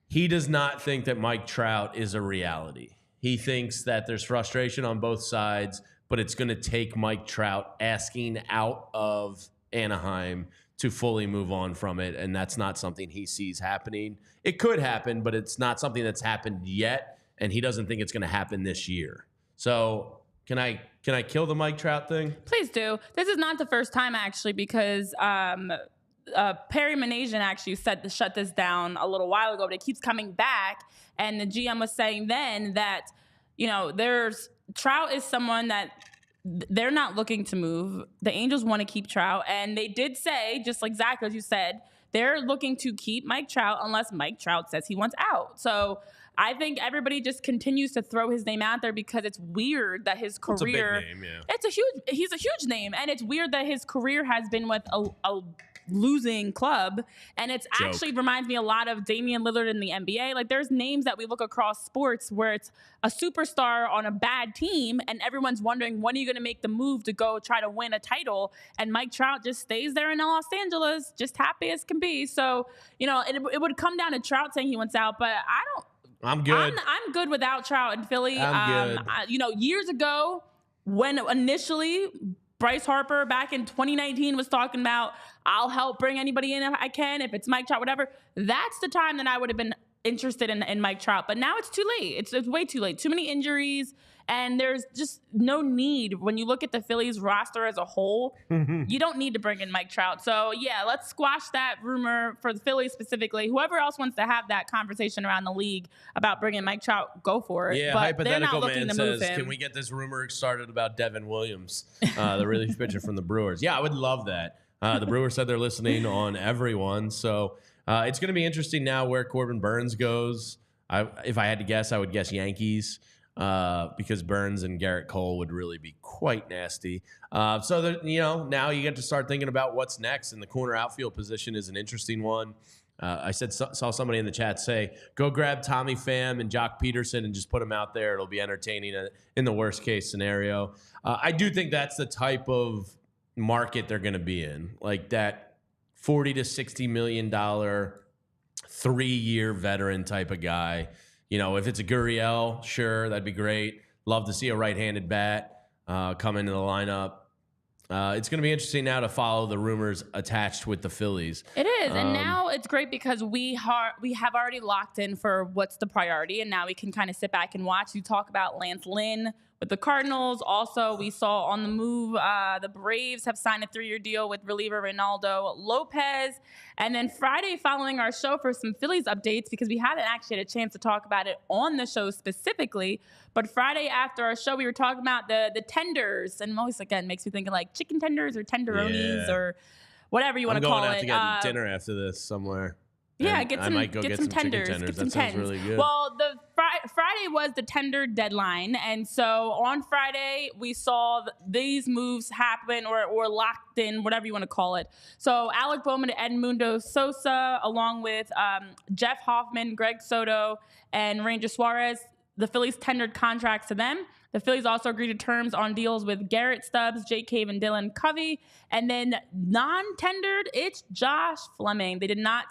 He does not think that Mike Trout is a reality. He thinks that there's frustration on both sides, but it's going to take Mike Trout asking out of Anaheim to fully move on from it, and that's not something he sees happening. It could happen, but it's not something that's happened yet, and he doesn't think it's going to happen this year. So can I kill the Mike Trout thing? Please do. This is not the first time, actually, because Perry Manasian actually said to shut this down a little while ago, but it keeps coming back. And the GM was saying then that, Trout is someone that they're not looking to move. The Angels want to keep Trout. And they did say, just like Zach, as you said, they're looking to keep Mike Trout unless Mike Trout says he wants out. So I think everybody just continues to throw his name out there because it's weird that his career. It's a big name, yeah. He's a huge name. And it's weird that his career has been with a losing club, and it's actually reminds me a lot of Damian Lillard in the NBA. Like, there's names that we look across sports where it's a superstar on a bad team, and everyone's wondering, when are you going to make the move to go try to win a title? And Mike Trout just stays there in Los Angeles, just happy as can be. So, it would come down to Trout saying he wants out, but I'm good. I'm good without Trout in Philly. I'm good. Years ago, when initially Bryce Harper back in 2019 was talking about, I'll help bring anybody in if I can, if it's Mike Trout, whatever. That's the time that I would have been interested in Mike Trout, but now it's too late. It's way too late. Too many injuries, and there's just no need. When you look at the Phillies roster as a whole, you don't need to bring in Mike Trout. So yeah, let's squash that rumor for the Phillies specifically. Whoever else wants to have that conversation around the league about bringing Mike Trout, go for it. Yeah, but hypothetical man says, him. can we get this rumor started about Devin Williams, the relief pitcher from the Brewers? Yeah, I would love that. The Brewers said they're listening on everyone, so it's going to be interesting now where Corbin Burns goes. If I had to guess, I would guess Yankees because Burns and Garrett Cole would really be quite nasty. So that, now you get to start thinking about what's next, and the corner outfield position is an interesting one. I saw somebody in the chat say, go grab Tommy Pham and Jock Peterson and just put them out there. It'll be entertaining in the worst case scenario. I do think that's the type of market they're going to be in, like that $40 to $60 million 3-year veteran type of guy. If it's a Gurriel, sure, that'd be great. Love to see a right-handed bat come into the lineup. It's going to be interesting now to follow the rumors attached with the Phillies. It is, and now it's great because we have already locked in for what's the priority, and now we can kind of sit back and watch. You talk about Lance Lynn with the Cardinals. Also, we saw on the move, the Braves have signed a 3-year deal with reliever Reynaldo Lopez. And then Friday, following our show for some Phillies updates, because we haven't actually had a chance to talk about it on the show specifically, but Friday after our show, we were talking about the tenders. And always, again, makes me think of like chicken tenders or tenderonis or whatever you want to call it. I'm going out to get dinner after this somewhere. Yeah, get some tenders. That sounds really good. Well, the Friday was the tender deadline, and so on Friday we saw these moves happen or locked in, whatever you want to call it. So Alec Bowman to Edmundo Sosa, along with Jeff Hoffman, Greg Soto, and Ranger Suarez. The Phillies tendered contracts to them. The Phillies also agreed to terms on deals with Garrett Stubbs, Jake Cave, and Dylan Covey. And then non-tendered, it's Josh Fleming. They did not.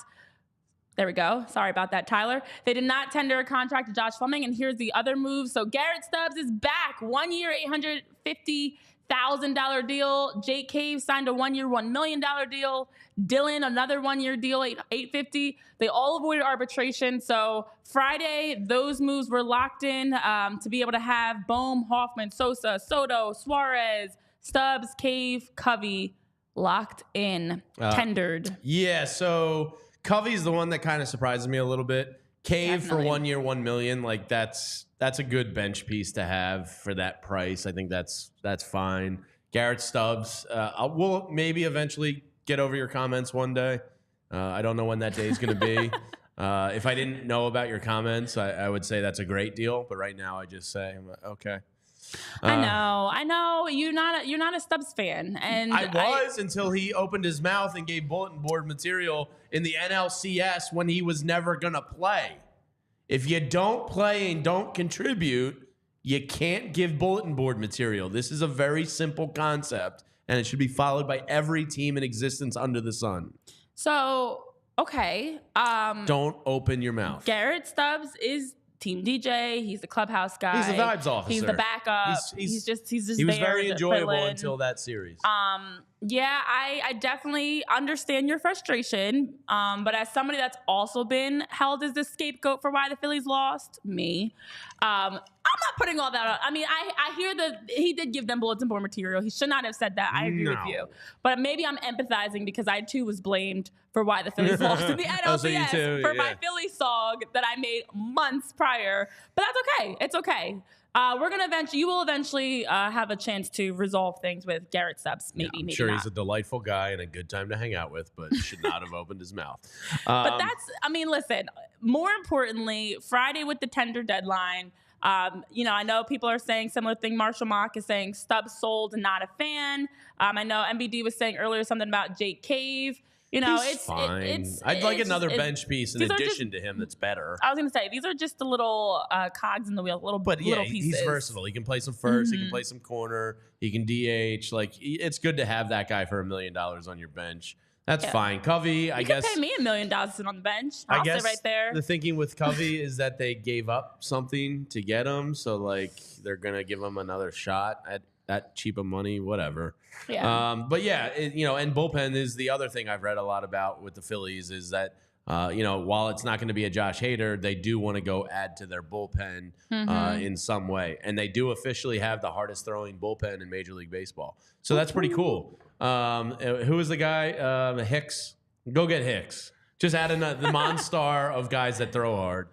There we go. Sorry about that, Tyler. They did not tender a contract to Josh Fleming, and here's the other move. So Garrett Stubbs is back. 1 year, $850,000 deal. Jake Cave signed a 1 year, $1 million deal. Dylan, another 1 year deal, $850,000. They all avoided arbitration. So Friday, those moves were locked in to be able to have Bohm, Hoffman, Sosa, Soto, Suarez, Stubbs, Cave, Covey locked in, tendered. Yeah, so Covey's the one that kind of surprises me a little bit. Cave for 1 year, $1 million, like that's a good bench piece to have for that price. I think that's fine. Garrett Stubbs, we'll maybe eventually get over your comments one day. I don't know when that day is going to be. If I didn't know about your comments, I would say that's a great deal. But right now, I just say, okay. I know. You're not a Stubbs fan, and I was until he opened his mouth and gave bulletin board material in the NLCS when he was never gonna play. If you don't play and don't contribute, you can't give bulletin board material. This is a very simple concept, and it should be followed by every team in existence under the sun. So, okay. Don't open your mouth. Garrett Stubbs is team DJ. He's the clubhouse guy. He's the vibes officer. He's the backup. He's just he was there very enjoyable fill in. until that series. Yeah, I definitely understand your frustration. But as somebody that's also been held as the scapegoat for why the Phillies lost, I'm not putting all that on. I mean, I hear that he did give them bulletin board material. He should not have said that. I agree with you. But maybe I'm empathizing because I too was blamed for why the Phillies lost in the NLCS for my Phillies song that I made months prior. But that's okay. It's okay. You will eventually have a chance to resolve things with Garrett Stubbs. Maybe I'm maybe sure not. He's a delightful guy and a good time to hang out with, but should not have opened his mouth. But listen, more importantly, Friday with the tender deadline, I know people are saying similar thing. Marshall Mock is saying Stubbs sold and not a fan. I know MBD was saying earlier something about Jake Cave. It's fine. I'd like another bench piece in addition to him that's better. I was going to say, these are just the little cogs in the wheel, little pieces. He's versatile. He can play some first. He can play some corner. He can DH. Like, it's good to have that guy for $1 million on your bench. That's fine. Covey, I guess. You could pay me $1 million to sit on the bench. I'll sit right there. The thinking with Covey is that they gave up something to get him. So, like, they're going to give him another shot at that cheap of money, whatever. Yeah. And bullpen is the other thing I've read a lot about with the Phillies is that while it's not going to be a Josh Hader, they do want to go add to their bullpen in some way. And they do officially have the hardest throwing bullpen in Major League Baseball. So that's pretty cool. Who is the guy? Hicks. Go get Hicks. Just add the Monstar of guys that throw hard.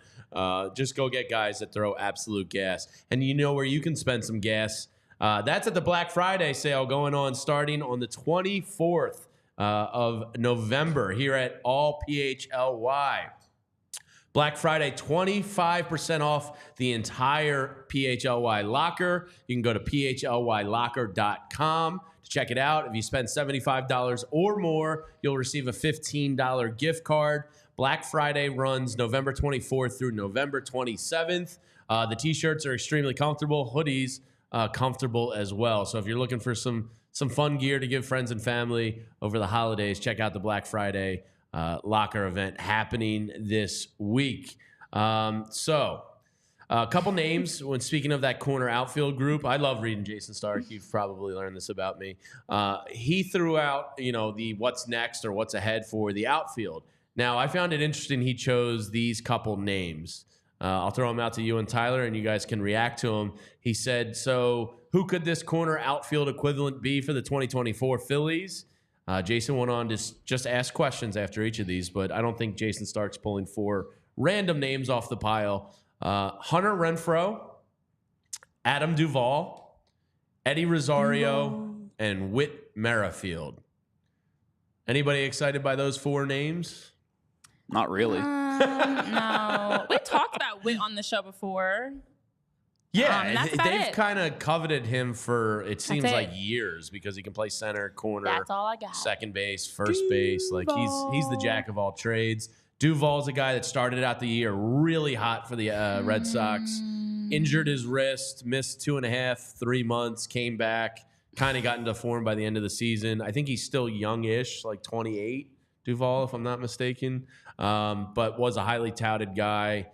Just go get guys that throw absolute gas. And you know where you can spend some gas? That's at the Black Friday sale going on starting on the 24th of November here at all PHLY. Black Friday, 25% off the entire PHLY locker. You can go to phlylocker.com to check it out. If you spend $75 or more, you'll receive a $15 gift card. Black Friday runs November 24th through November 27th. The T-shirts are extremely comfortable. Hoodies, comfortable as well. So if you're looking for some fun gear to give friends and family over the holidays, check out the Black Friday locker event happening this week. So a couple names when speaking of that corner outfield group. I love reading Jason Stark. You've probably learned this about me. He threw out, the what's next or what's ahead for the outfield. Now, I found it interesting he chose these couple names. I'll throw them out to you and Tyler, and you guys can react to them. He said, so who could this corner outfield equivalent be for the 2024 Phillies? Jason went on to just ask questions after each of these, but I don't think Jason Stark's pulling 4 random names off the pile. Hunter Renfroe, Adam Duvall, Eddie Rosario, and Whit Merrifield. Anybody excited by those 4 names? Not really. No. We talked about Whit on the show before. Yeah, they've kind of coveted him for, it seems like years, because he can play center, corner, that's all I got. Second base, first base. Like he's the jack of all trades. Duvall's a guy that started out the year really hot for the Red Sox, injured his wrist, missed 2.5, 3 months, came back, kind of got into form by the end of the season. I think he's still youngish, like 28, Duvall, if I'm not mistaken, but was a highly touted guy.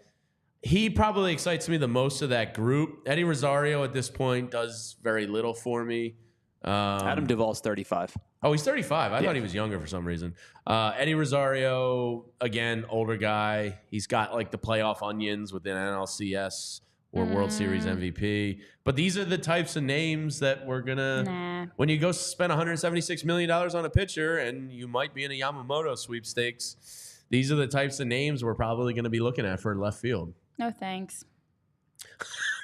He probably excites me the most of that group. Eddie Rosario at this point does very little for me. Adam Duvall's 35. Oh, he's 35. I thought he was younger for some reason. Eddie Rosario, again, older guy. He's got like the playoff onions within NLCS or World Series MVP. But these are the types of names that we're going to, when you go spend $176 million on a pitcher and you might be in a Yamamoto sweepstakes, these are the types of names we're probably going to be looking at for left field. No, thanks.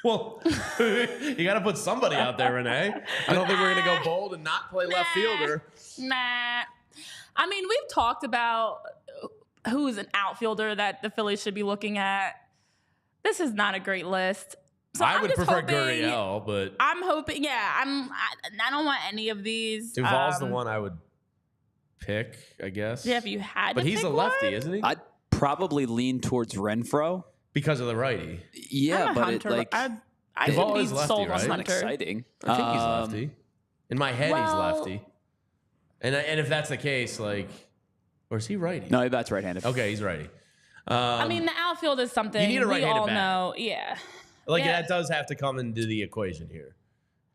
Well, you got to put somebody out there, Renee. I don't think we're going to go bold and not play left fielder. I mean, we've talked about who's an outfielder that the Phillies should be looking at. This is not a great list. So I would prefer Gurriel, but I'm hoping. Yeah, I don't want any of these. Duvall's the one I would pick, I guess. Yeah, if you had. But he's a lefty, isn't he? I'd probably lean towards Renfroe because of the righty. Yeah, but Hunter. I Duvall is lefty, sold right? on Hunter. exciting. I think he's lefty. In my head, he's lefty. And if that's the case, like, or is he righty? No, that's right-handed. Okay, he's righty. I mean, the outfield is something you need a right-handed we all bat. know. Yeah. Like, that does have to come into the equation here.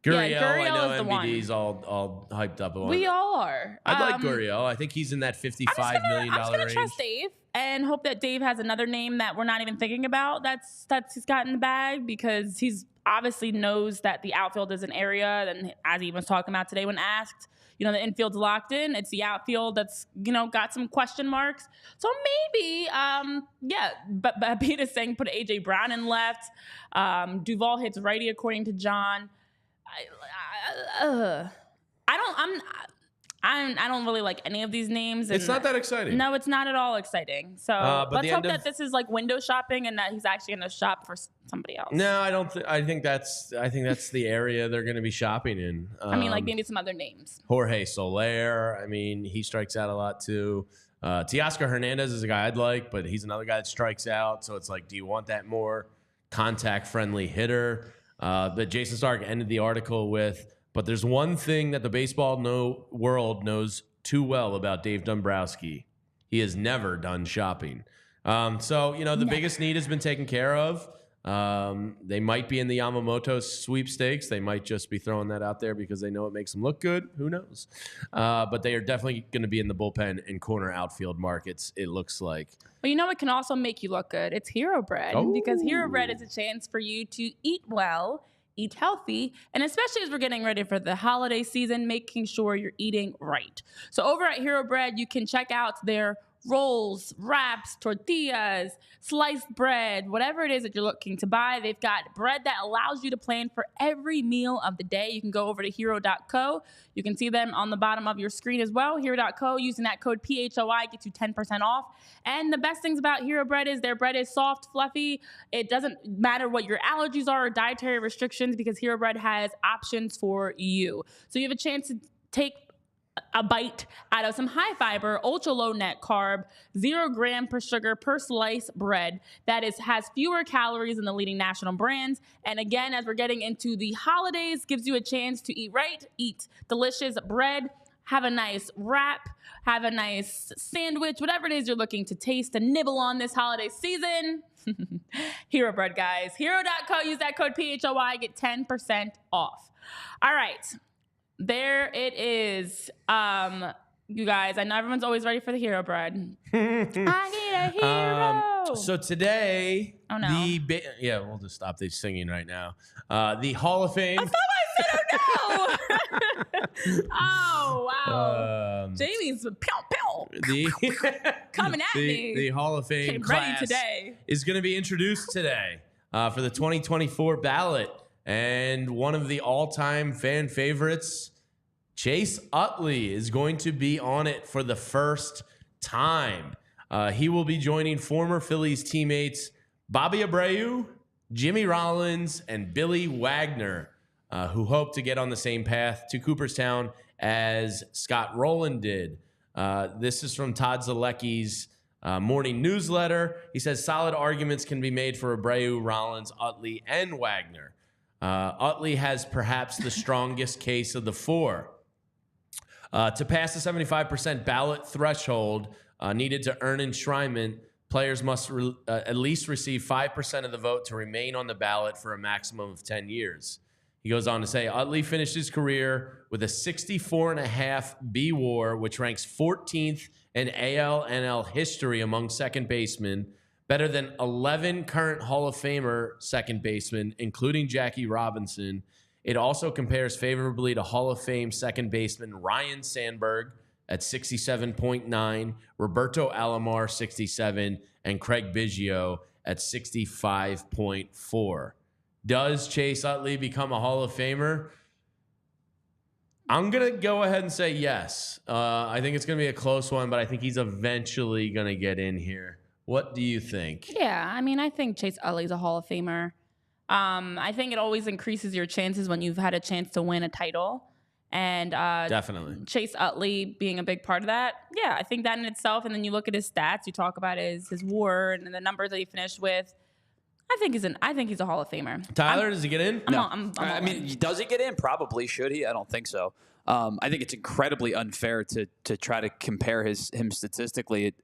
Gurriel, I know is the MVD's all hyped up on. We all are. I like Gurriel. I think he's in that $55 million range. I'm just gonna trust Dave and hope that Dave has another name that we're not even thinking about that's he's got in the bag, because he's obviously knows that the outfield is an area, and as he was talking about today when asked, the infield's locked in. It's the outfield that's, got some question marks. So maybe, but Beta saying put AJ Brown in left. Duvall hits righty according to John. I don't really like any of these names. It's not that exciting. No, it's not at all exciting. So let's hope that this is like window shopping and that he's actually going to shop for somebody else. No, I don't. I think that's the area they're going to be shopping in. I mean, like maybe some other names. Jorge Soler. I mean, he strikes out a lot too. Teoscar Hernandez is a guy I'd like, but he's another guy that strikes out. So it's like, do you want that more contact-friendly hitter? That Jason Stark ended the article with. But there's one thing that the baseball world knows too well about Dave Dombrowski. He has never done shopping. So, the biggest need has been taken care of. They might be in the Yamamoto sweepstakes. They might just be throwing that out there because they know it makes them look good. Who knows? But they are definitely going to be in the bullpen and corner outfield markets, it looks like. But you know what can also make you look good? It's Hero Bread. Because Hero Bread is a chance for you to eat well, eat healthy, and especially as we're getting ready for the holiday season, making sure you're eating right. So over at Hero Bread, you can check out their rolls, wraps, tortillas, sliced bread, whatever it is that you're looking to buy. They've got bread that allows you to plan for every meal of the day. You can go over to hero.co. You can see them on the bottom of your screen as well. Hero.co, using that code PHLY gets you 10% off. And the best things about Hero Bread is their bread is soft, fluffy. It doesn't matter what your allergies are or dietary restrictions because Hero Bread has options for you. So you have a chance to take a bite out of some high fiber, ultra low net carb, 0 gram per sugar per slice bread that has fewer calories than the leading national brands. And again, as we're getting into the holidays, gives you a chance to eat right, eat delicious bread, have a nice wrap, have a nice sandwich, whatever it is you're looking to taste and nibble on this holiday season. Hero Bread, guys. Hero.co, use that code PHLY, get 10% off. All right. There it is. You guys, I know everyone's always ready for the Hero Bread. I need a hero. So today, oh no. We'll just stop this singing right now. The Hall of Fame. I thought I said, oh no. Oh, wow. Jamie's coming at me. The Hall of Fame class today is going to be introduced today for the 2024 ballot. And one of the all-time fan favorites, Chase Utley, is going to be on it for the first time. He will be joining former Phillies teammates Bobby Abreu, Jimmy Rollins, and Billy Wagner, who hope to get on the same path to Cooperstown as Scott Rowland did. This is from Todd Zalecki's morning newsletter. He says solid arguments can be made for Abreu, Rollins, Utley, and Wagner. Utley has perhaps the strongest case of the four. To pass the 75% ballot threshold needed to earn enshrinement, players must at least receive 5% of the vote to remain on the ballot for a maximum of 10 years. He goes on to say, Utley finished his career with a 64.5 B WAR, which ranks 14th in AL/NL history among second basemen, better than 11 current Hall of Famer second basemen, including Jackie Robinson. It also compares favorably to Hall of Fame second baseman Ryan Sandberg at 67.9, Roberto Alomar 67, and Craig Biggio at 65.4. Does Chase Utley become a Hall of Famer? I'm going to go ahead and say yes. I think it's going to be a close one, but I think he's eventually going to get in here. What do you think? Yeah, I mean, I think Chase Utley's a Hall of Famer. I think it always increases your chances when you've had a chance to win a title. And definitely Chase Utley being a big part of that. Yeah, I think that in itself. And then you look at his stats, you talk about his WAR and the numbers that he finished with. I think he's a Hall of Famer. Tyler, does he get in? No. I mean, does he get in? Probably. Should he? I don't think so. I think it's incredibly unfair to try to compare him statistically.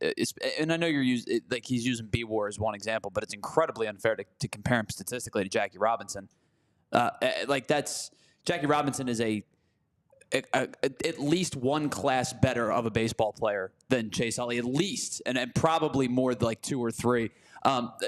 And I know he's using B WAR as one example, but it's incredibly unfair to compare him statistically to Jackie Robinson. Jackie Robinson is at least one class better of a baseball player than Chase Utley, at least, and probably more like 2 or 3.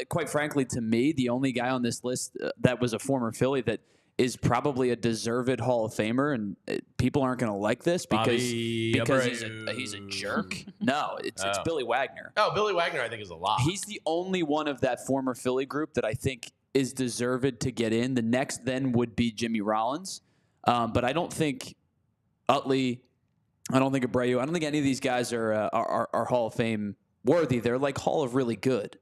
Quite frankly, to me, the only guy on this list that was a former Philly that is probably a deserved Hall of Famer, and people aren't going to like this because he's a jerk. No, it's Billy Wagner. Oh, Billy Wagner, I think, is a lot. He's the only one of that former Philly group that I think is deserved to get in. The next then would be Jimmy Rollins, but I don't think Utley, I don't think Abreu, I don't think any of these guys are Hall of Fame worthy. They're like Hall of really good.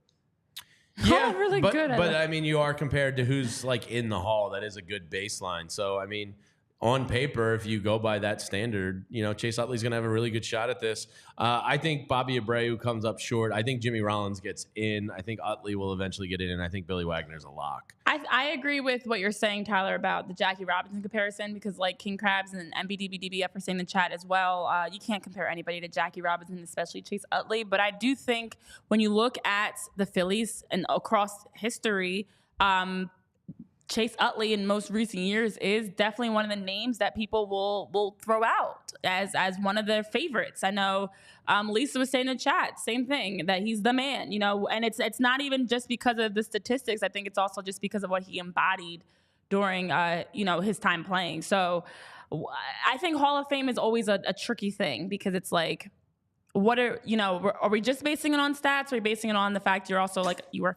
Yeah, really but, good. But I mean, you are compared to who's like in the Hall. That is a good baseline. So I mean, on paper, if you go by that standard, Chase Utley's going to have a really good shot at this. I think Bobby Abreu comes up short. I think Jimmy Rollins gets in. I think Utley will eventually get in, and I think Billy Wagner's a lock. I agree with what you're saying, Tyler, about the Jackie Robinson comparison, because like King Krabs and MBDBDBF are saying in the chat as well, you can't compare anybody to Jackie Robinson, especially Chase Utley. But I do think when you look at the Phillies and across history, Chase Utley in most recent years is definitely one of the names that people will throw out as one of their favorites. I know Lisa was saying in the chat, same thing, that he's the man, and it's not even just because of the statistics. I think it's also just because of what he embodied during, his time playing. So I think Hall of Fame is always a tricky thing because it's like, are we just basing it on stats? Are we basing it on the fact you're also you were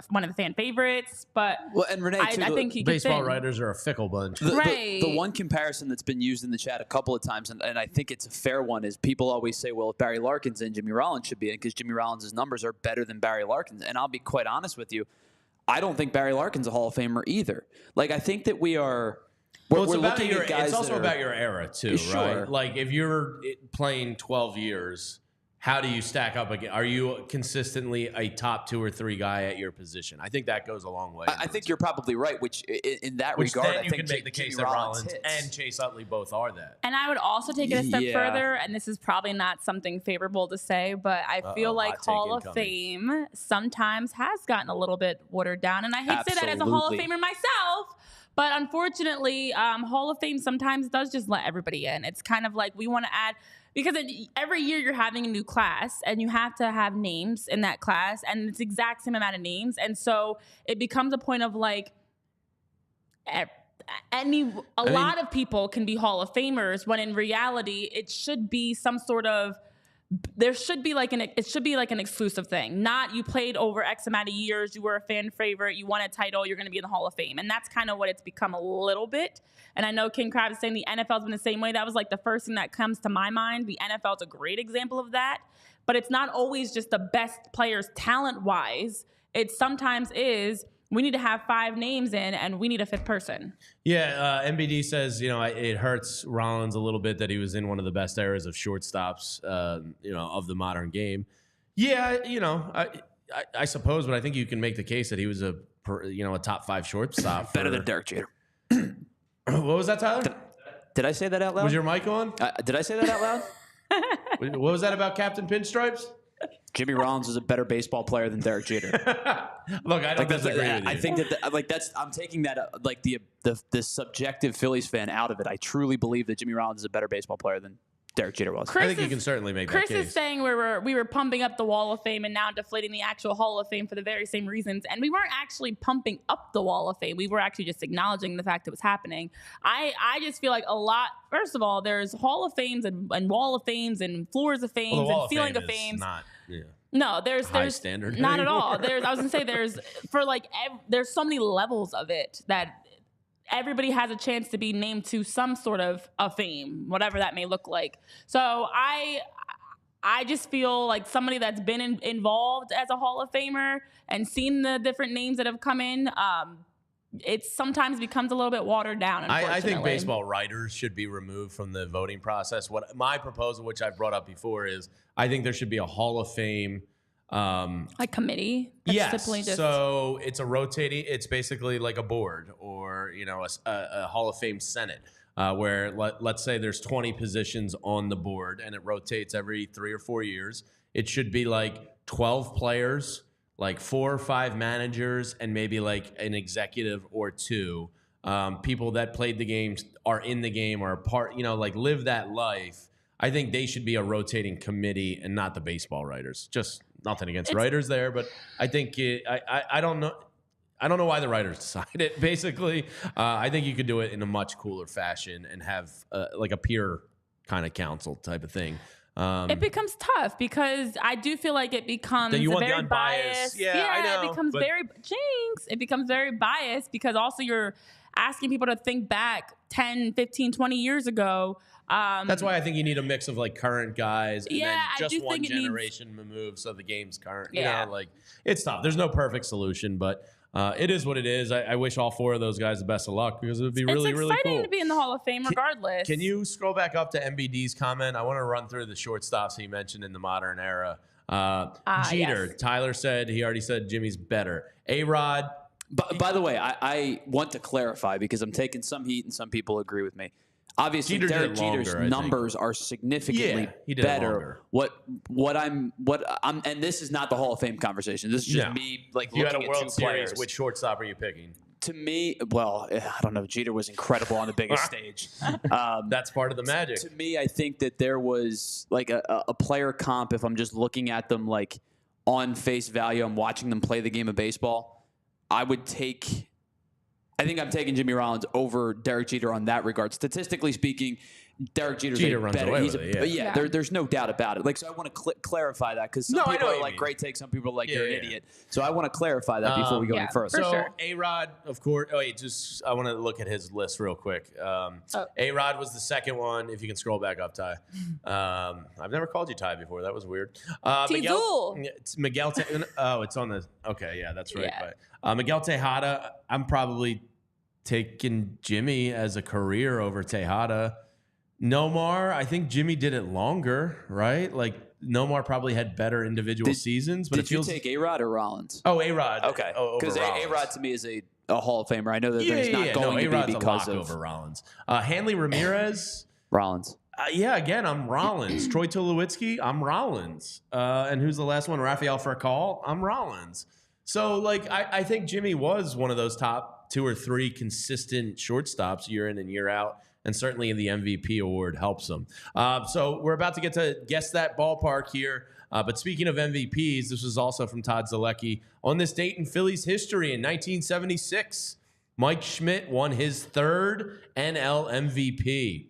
one of the fan favorites? But and Renee, I think he baseball writers are a fickle bunch. Right. The one comparison that's been used in the chat a couple of times, and I think it's a fair one, is people always say, well, if Barry Larkin's in, Jimmy Rollins should be in because Jimmy Rollins' numbers are better than Barry Larkin's. And I'll be quite honest with you, I don't think Barry Larkin's a Hall of Famer either. I think that we are. We're looking at guys. It's also about your era too, sure. Right? Like if you're playing 12 years, how do you stack up again? Are you consistently a top 2 or 3 guy at your position? I think that goes a long way. I think you're probably right. Which in that regard, then I you think can make the case that Rollins and Chase Utley both are that. And I would also take it a step further, and this is probably not something favorable to say, but I feel like Hall of Fame sometimes has gotten a little bit watered down, and I hate to say that as a Hall of Famer myself. But unfortunately, Hall of Fame sometimes does just let everybody in. It's kind of like we want to add, because every year you're having a new class and you have to have names in that class and it's the exact same amount of names. And so it becomes a point of a lot of people can be Hall of Famers when in reality it should be some sort of, there should be it should be an exclusive thing. Not you played over X amount of years, you were a fan favorite, you won a title, you're going to be in the Hall of Fame. And that's kind of what it's become a little bit. And I know King Crab is saying the NFL's been the same way. That was the first thing that comes to my mind. The NFL's a great example of that. But it's not always just the best players talent-wise. It sometimes is, we need to have 5 names in, and we need a 5th person. Yeah, MBD says, it hurts Rollins a little bit that he was in one of the best eras of shortstops, of the modern game. Yeah, I suppose, but I think you can make the case that he was a top 5 shortstop. Better than Derek Jeter. What was that, Tyler? Did I say that out loud? Was your mic on? Did I say that out loud? What was that about Captain Pinstripes? Jimmy Rollins is a better baseball player than Derek Jeter. Look, I don't disagree with you. I think that I'm taking that the subjective Phillies fan out of it. I truly believe that Jimmy Rollins is a better baseball player than Derek Jeter was. I think you can certainly make that case. Chris is saying we were pumping up the Wall of Fame and now deflating the actual Hall of Fame for the very same reasons. And we weren't actually pumping up the Wall of Fame. We were actually just acknowledging the fact it was happening. I just feel like a lot. First of all, there's Hall of Fames and Wall of Fames and floors of Fames and ceiling of Fames. No, there's high standard. Not at all. I was gonna say there's so many levels of it that everybody has a chance to be named to some sort of a fame, whatever that may look like. So I just feel like somebody that's been involved as a Hall of Famer and seen the different names that have come in, it sometimes becomes a little bit watered down. I think baseball writers should be removed from the voting process. What my proposal, which I've brought up before, is I think there should be a Hall of Fame committee. Yes. So it's it's basically like a board or a Hall of Fame Senate where let's say there's 20 positions on the board and it rotates every 3 or 4 years. It should be 12 players, 4 or 5 managers, and maybe an executive or 2. People that played the games are in the game or part, live that life. I think they should be a rotating committee and not the baseball writers. Just nothing against writers there, but I think I don't know. I don't know why the writers decide it. Basically, I think you could do it in a much cooler fashion and have a peer kind of council type of thing. It becomes tough because I do feel like it becomes very biased. Yeah, I know. It becomes It becomes very biased because also you're asking people to think back 10, 15, 20 years ago. That's why I think you need a mix of current guys and then just one generation removed so the game's current. It's tough. There's no perfect solution, but it is what it is. I wish all 4 of those guys the best of luck because it would be really cool. It's exciting to be in the Hall of Fame regardless. Can you scroll back up to MBD's comment? I want to run through the shortstops he mentioned in the modern era. Jeter. Yes. Tyler said he already said Jimmy's better. A-Rod. By the way, I want to clarify because I'm taking some heat and some people agree with me. Obviously, Derek Jeter's numbers are significantly better. What I'm, and this is not the Hall of Fame conversation. This is just me like looking at two players. You had a World Series. Which shortstop are you picking? To me, well, I don't know. Jeter was incredible on the biggest stage. That's part of the magic. To me, I think that there was like a player comp. If I'm just looking at them like on face value, I'm watching them play the game of baseball. I think I'm taking Jimmy Rollins over Derek Jeter on that regard. Statistically speaking, Derek Jeter's runs better. Away with it, There's no doubt about it. Like, so I want to clarify that because some people are like, great take. Some people are like, you're an idiot. So I want to clarify that before we go any further. So A-Rod, of course. Oh, wait, I want to look at his list real quick. A-Rod was the second one. If you can scroll back up, Ty. I've never called you Ty before. That was weird. Miguel. It's on the. Okay, yeah, that's right. Yeah. But, Miguel Tejada. I'm probably taking Jimmy as a career over Tejada. Nomar, I think Jimmy did it longer, right? Like Nomar probably had better individual seasons. But did you take A-Rod or Rollins? Oh, A-Rod. Okay, because A-Rod to me is a Hall of Famer. I know that there's not going to be because of over Rollins. Hanley Ramirez. Rollins. Again, I'm Rollins. Troy Tulowitzki, I'm Rollins. And who's the last one? Rafael Furcal, I'm Rollins. So, like, I think Jimmy was one of those top 2 or 3 consistent shortstops year in and year out. And certainly the MVP award helps them. So we're about to get to guess that ballpark here. But speaking of MVPs, this was also from Todd Zalecki. On this date in Phillies history in 1976, Mike Schmidt won his 3rd NL MVP.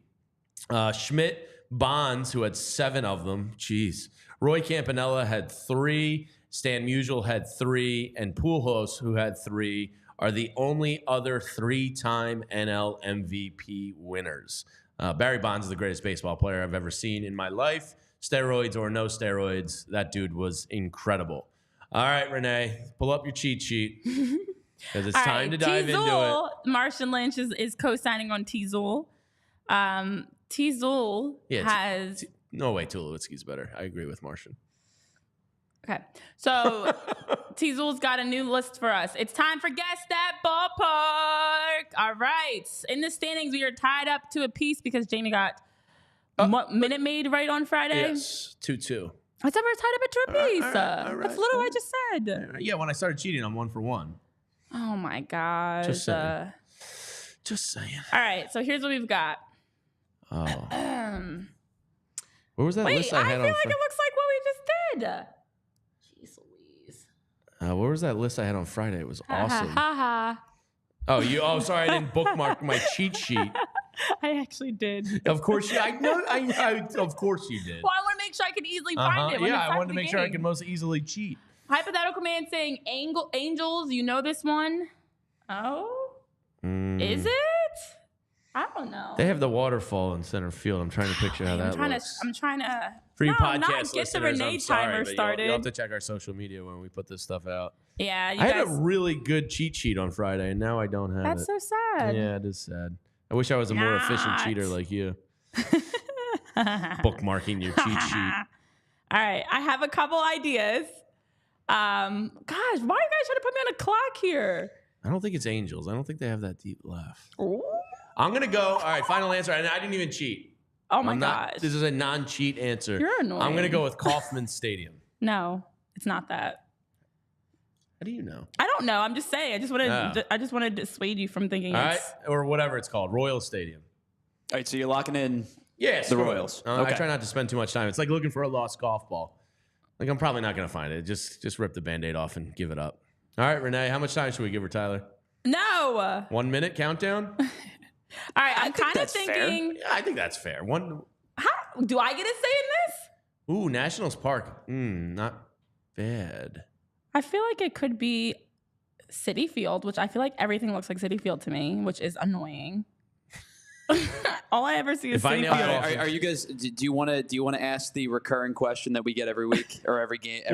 Schmidt, Bonds, who had 7 of them. Jeez. Roy Campanella had 3. Stan Musial had 3. And Pujols, who had 3. Are the only other 3-time NL MVP winners. Barry Bonds is the greatest baseball player I've ever seen in my life. Steroids or no steroids, that dude was incredible. All right, Renee, pull up your cheat sheet because it's time to dive into it. Martian Lynch is co-signing on T-Zul. T-Zul has... No way, Tulowitzki's better. I agree with Martian. Okay, so T-Zul's got a new list for us. It's time for Guess That Ballpark. All right. In the standings, we are tied up to a piece because Jamie got Minute Maid right on Friday. Yes, 2-2. I said we were tied up to a piece. All right. That's literally what I just said. Yeah, when I started cheating, I'm 1 for 1. Oh, my gosh. Just saying. Just saying. All right, so here's what we've got. Oh. Where was that list I had on? I feel like it looks like what we just did. Where was that list I had on Friday? It was awesome. Oh, sorry, I didn't bookmark my cheat sheet. I actually did. Of course you. Of course you did. Well, I want to make sure I can easily find it. I wanted to make sure I could most easily cheat. Hypothetical man saying Angels. You know this one? Oh, is it? I don't know. They have the waterfall in center field. I'm trying to picture how that looks. I'm trying to. For you podcast get the Renee timer started. You'll have to check our social media when we put this stuff out. Yeah, I had a really good cheat sheet on Friday, and now I don't have That's so sad. Yeah, it is sad. I wish I was a more efficient cheater like you. Bookmarking your cheat sheet. All right, I have a couple ideas. Gosh, why are you guys trying to put me on a clock here? I don't think it's Angels. I don't think they have that deep left. Ooh. I'm going to go. All right, final answer. I didn't even cheat. Oh, my gosh. This is a non-cheat answer. You're annoying. I'm going to go with Kauffman Stadium. No, it's not that. How do you know? I don't know. I'm just saying. I just want to dissuade you from thinking All right, or whatever it's called, Royal Stadium. All right, so you're locking in the Royals. Okay. I try not to spend too much time. It's like looking for a lost golf ball. Like, I'm probably not going to find it. Just rip the Band-Aid off and give it up. All right, Renee, how much time should we give her, Tyler? No. 1 minute countdown? All right, I'm kind of thinking. Yeah, I think that's fair. How do I get a say in this? Ooh, Nationals Park. Not bad. I feel like it could be Citi Field, which I feel like everything looks like Citi Field to me, which is annoying. All I ever see is Citi Field. Are you guys? Do you want to ask the recurring question that we get every week or every game?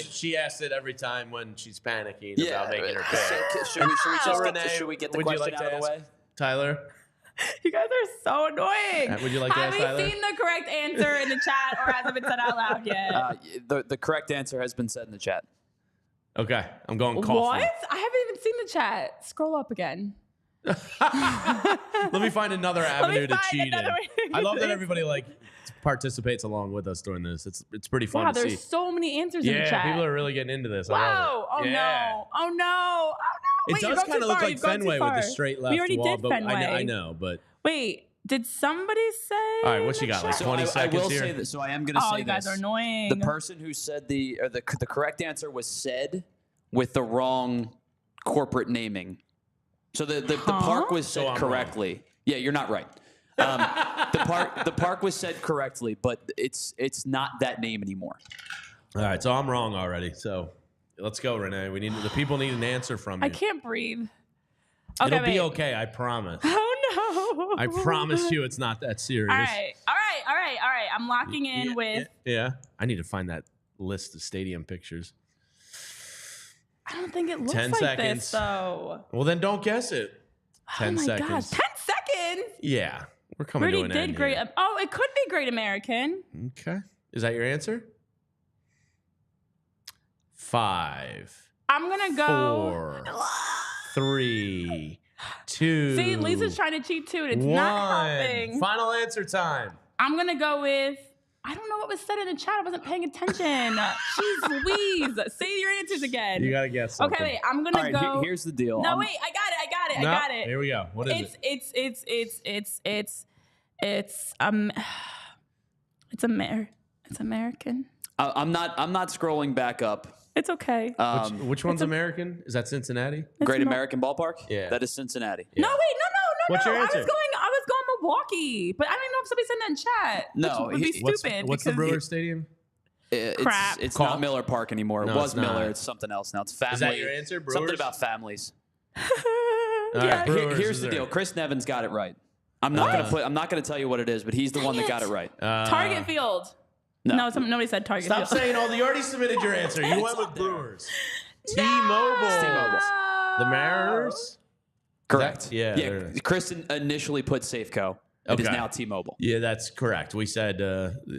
She asks it every time when she's panicking about making her pick. Should we get the question out of the way, Tyler? You guys are so annoying. Would you like to ask Tyler? Have we seen the correct answer in the chat, or has it been said out loud yet? The correct answer has been said in the chat. Okay, I'm going Kauffman. What? I haven't even seen the chat. Scroll up again. Let me find another avenue to cheat in. I love that way. everybody participates along with us during this. It's pretty fun Wow, to see. there's so many answers in the Yeah, chat. people are really getting into this. I Wow. love Oh, it. Yeah. no. Oh, no. It Wait, does kind of look like Fenway with the straight left We already wall. did But Fenway. I know, but. Wait, did somebody say? All right, what you got? Like So 20 I seconds will here? say this. So I am going to say this. Oh, you guys are annoying. The person who said the correct answer was said with the wrong corporate naming. So the park was said correctly. Wrong. Yeah, you're not right. The park was said correctly, but it's not that name anymore. All right, so I'm wrong already. So let's go, Renee. The people need an answer from you. I can't breathe. It'll be okay, I promise. Oh, no. I promise you it's not that serious. All right. I'm locking in with. Yeah. I need to find that list of stadium pictures. I don't think it looks 10 like seconds. this, though. Well, then don't guess it. 10 oh, my seconds. God. 10 seconds? Yeah. We're coming to an end Great. here. Oh, it could be Great American. Okay. Is that your answer? 5. I'm going to go. 4. 3. 2. See, Lisa's trying to cheat too, and it's 1. not helping. Final answer time. I'm going to go with. I don't know what was said in the chat. I wasn't paying attention. Jeez Louise. Say your answers again. You got to guess something. Okay, wait. I'm going to go. Here's the deal. No, wait. I got it. Here we go. What is it? It's American. I'm not scrolling back up. It's okay. Which one's American? Is that Cincinnati? Great American Ballpark? Yeah. That is Cincinnati. Yeah. No, wait, no. What's your answer? I was going Milwaukee, but I don't even know if somebody said that in chat. No, which would be stupid. What's the because Brewers Stadium? Crap. It's Call. not Miller Park anymore. No, It was it's not. Miller. It's something else now. It's family. Is that your answer, Brewers? Something about families. All right, Brewers Here's is the there. deal. Chris Nevins got it right. I'm not gonna tell you what it is, but he's the one that got it right. Target Field. No. Nobody said Target Stop Field. saying all. You already submitted your answer. You went with Brewers. T-Mobile. T-Mobile. The Mariners. Correct. Yeah. Chris initially put Safeco. It is now T-Mobile. Yeah, that's correct. We said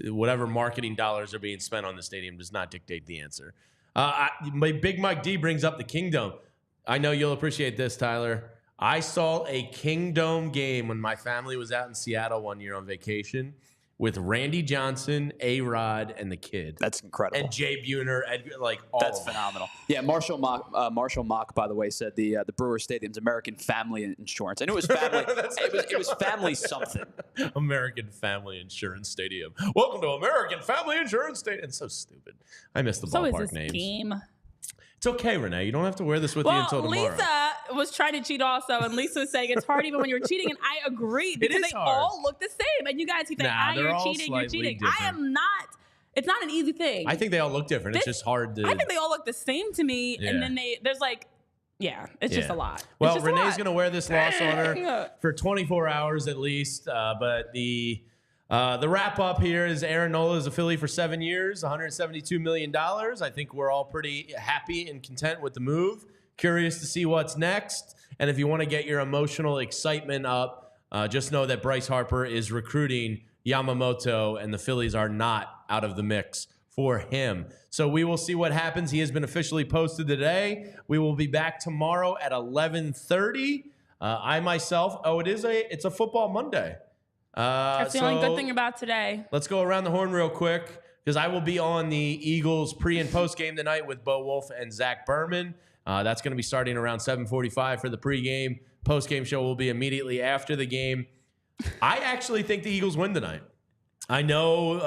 whatever marketing dollars are being spent on the stadium does not dictate the answer. My Big Mike D brings up the Kingdom. I know you'll appreciate this, Tyler. I saw a Kingdom game when my family was out in Seattle one year on vacation with Randy Johnson, A-Rod, and the kid. That's incredible. And Jay Buhner, all That's of them. phenomenal. Yeah, Marshall Mock, by the way, said the Brewers Stadium's American Family Insurance. I knew it was family. it was family something. American Family Insurance Stadium. Welcome to American Family Insurance Stadium. It's so stupid. I miss the So is ballpark this names. game. It's okay, Renee. You don't have to wear this with you until tomorrow. Lisa was trying to cheat also, and Lisa was saying it's hard even when you're cheating, and I agree because is they hard. all look the same, and you guys keep saying, they're you're all cheating, you're slightly cheating. different. I am not. It's not an easy thing. I think they all look different. It's just hard to. I think they all look the same to me, and then there's like, it's just a lot. Well, It's just a Renee's lot. going to wear this loss on her Dang. for 24 hours at least. But the wrap up here is Aaron Nola is a Philly for 7 years, $172 million. I think we're all pretty happy and content with the move. Curious to see what's next. And if you want to get your emotional excitement up, just know that Bryce Harper is recruiting Yamamoto, and the Phillies are not out of the mix for him. So we will see what happens. He has been officially posted today. We will be back tomorrow at 11:30. I myself, it's a football Monday. That's the only good thing about today. Let's go around the horn real quick because I will be on the Eagles pre and post game tonight with Bo Wolf and Zach Berman. That's going to be starting around 7:45 for the pregame. Post-game show will be immediately after the game. I actually think the Eagles win tonight. I know,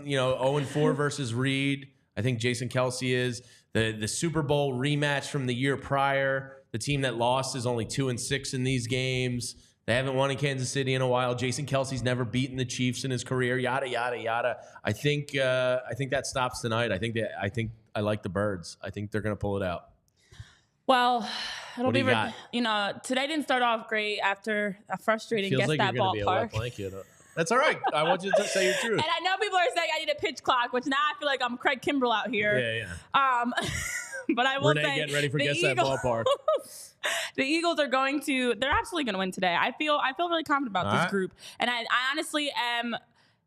0-4 versus Reed. I think Jason Kelce is. The Super Bowl rematch from the year prior. The team that lost is only 2-6 in these games. They haven't won in Kansas City in a while. Jason Kelce's never beaten the Chiefs in his career. Yada yada yada. I think that stops tonight. I think I like the Birds. I think they're going to pull it out. Well, it'll be, got? Today didn't start off great after a frustrating Feels guess like that you're going to be a wet ballpark. blanket. That's all right. I want you to say your truth. And I know people are saying I need a pitch clock, which now I feel like I'm Craig Kimbrell out here. Yeah. But I will Renee say, getting ready for Guess That Eagles, Ballpark. The Eagles are they're absolutely going to win today. I feel really confident about this group. And I honestly am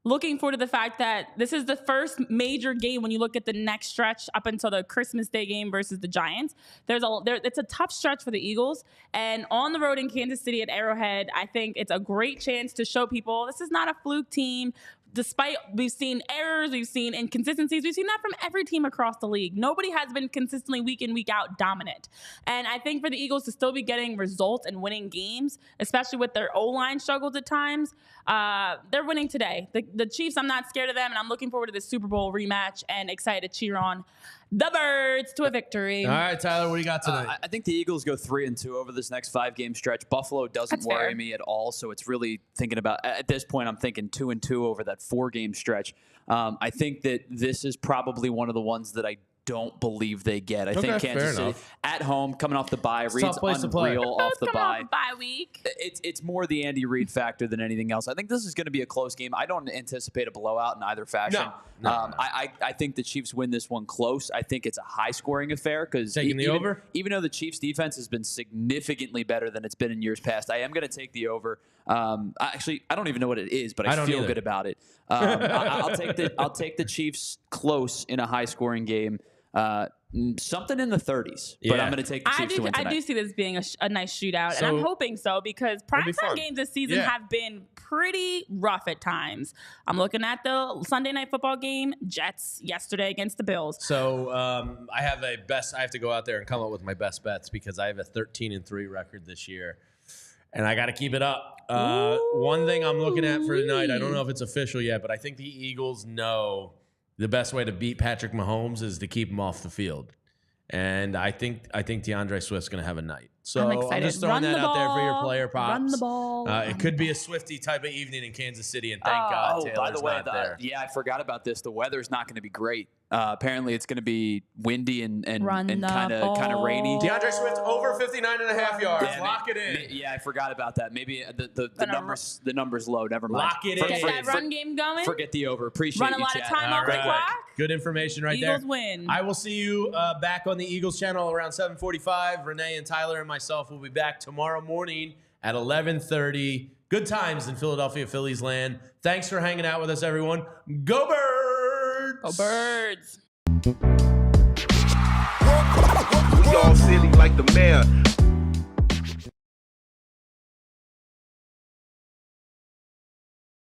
looking forward to the fact that this is the first major game when you look at the next stretch up until the Christmas Day game versus the Giants. It's a tough stretch for the Eagles, and on the road in Kansas City at Arrowhead, I think it's a great chance to show people this is not a fluke team. Despite we've seen errors, we've seen inconsistencies, we've seen that from every team across the league. Nobody has been consistently week in, week out dominant. And I think for the Eagles to still be getting results and winning games, especially with their O-line struggles at times, they're winning today. The Chiefs, I'm not scared of them, and I'm looking forward to the Super Bowl rematch and excited to cheer on the Birds to a victory. All right, Tyler, what do you got tonight? I think the Eagles go 3-2 over this next 5-game stretch. Buffalo doesn't worry me at all, so it's really thinking about, at this point, I'm thinking 2-2 over that 4-game stretch. I think that this is probably one of the ones that I don't believe they get. I think Kansas City at home, coming off the bye, Reed's unreal off the bye. Bye week. It's more the Andy Reid factor than anything else. I think this is going to be a close game. I don't anticipate a blowout in either fashion. No. I think the Chiefs win this one close. I think it's a high-scoring affair because even though the Chiefs' defense has been significantly better than it's been in years past, I am going to take the over. Actually, I don't even know what it is, but I feel good about it. I'll take the Chiefs close in a high-scoring game. Something in the 30s, but I'm going to take the Chiefs to win tonight. I do see this being a nice shootout, and I'm hoping so because primetime games this season have been pretty rough at times. I'm looking at the Sunday night football game, Jets yesterday against the Bills. So I have I have to go out there and come up with my best bets because I have a 13-3 record this year, and I got to keep it up. One thing I'm looking at for tonight, I don't know if it's official yet, but I think the Eagles know the best way to beat Patrick Mahomes is to keep him off the field. And I think DeAndre Swift's going to have a night. So I'm just throwing that out there for your player props. Run the ball. It could be a Swifty type of evening in Kansas City, and thank God Taylor's by the way, not there. I forgot about this. The weather's not going to be great. Apparently, it's going to be windy and kind of rainy. DeAndre Swift over 59.5 yards. Lock it in. I forgot about that. Maybe the number's low. Never mind. Lock it in. Get that run game going. Forget the over. Appreciate Run a lot of time off the clock. Good information right there. Eagles win. I will see you back on the Eagles channel around 7:45. Renee and Tyler and myself will be back tomorrow morning at 11:30. Good times in Philadelphia Phillies land. Thanks for hanging out with us, everyone. Go Birds! Go Birds! We all silly like the mayor.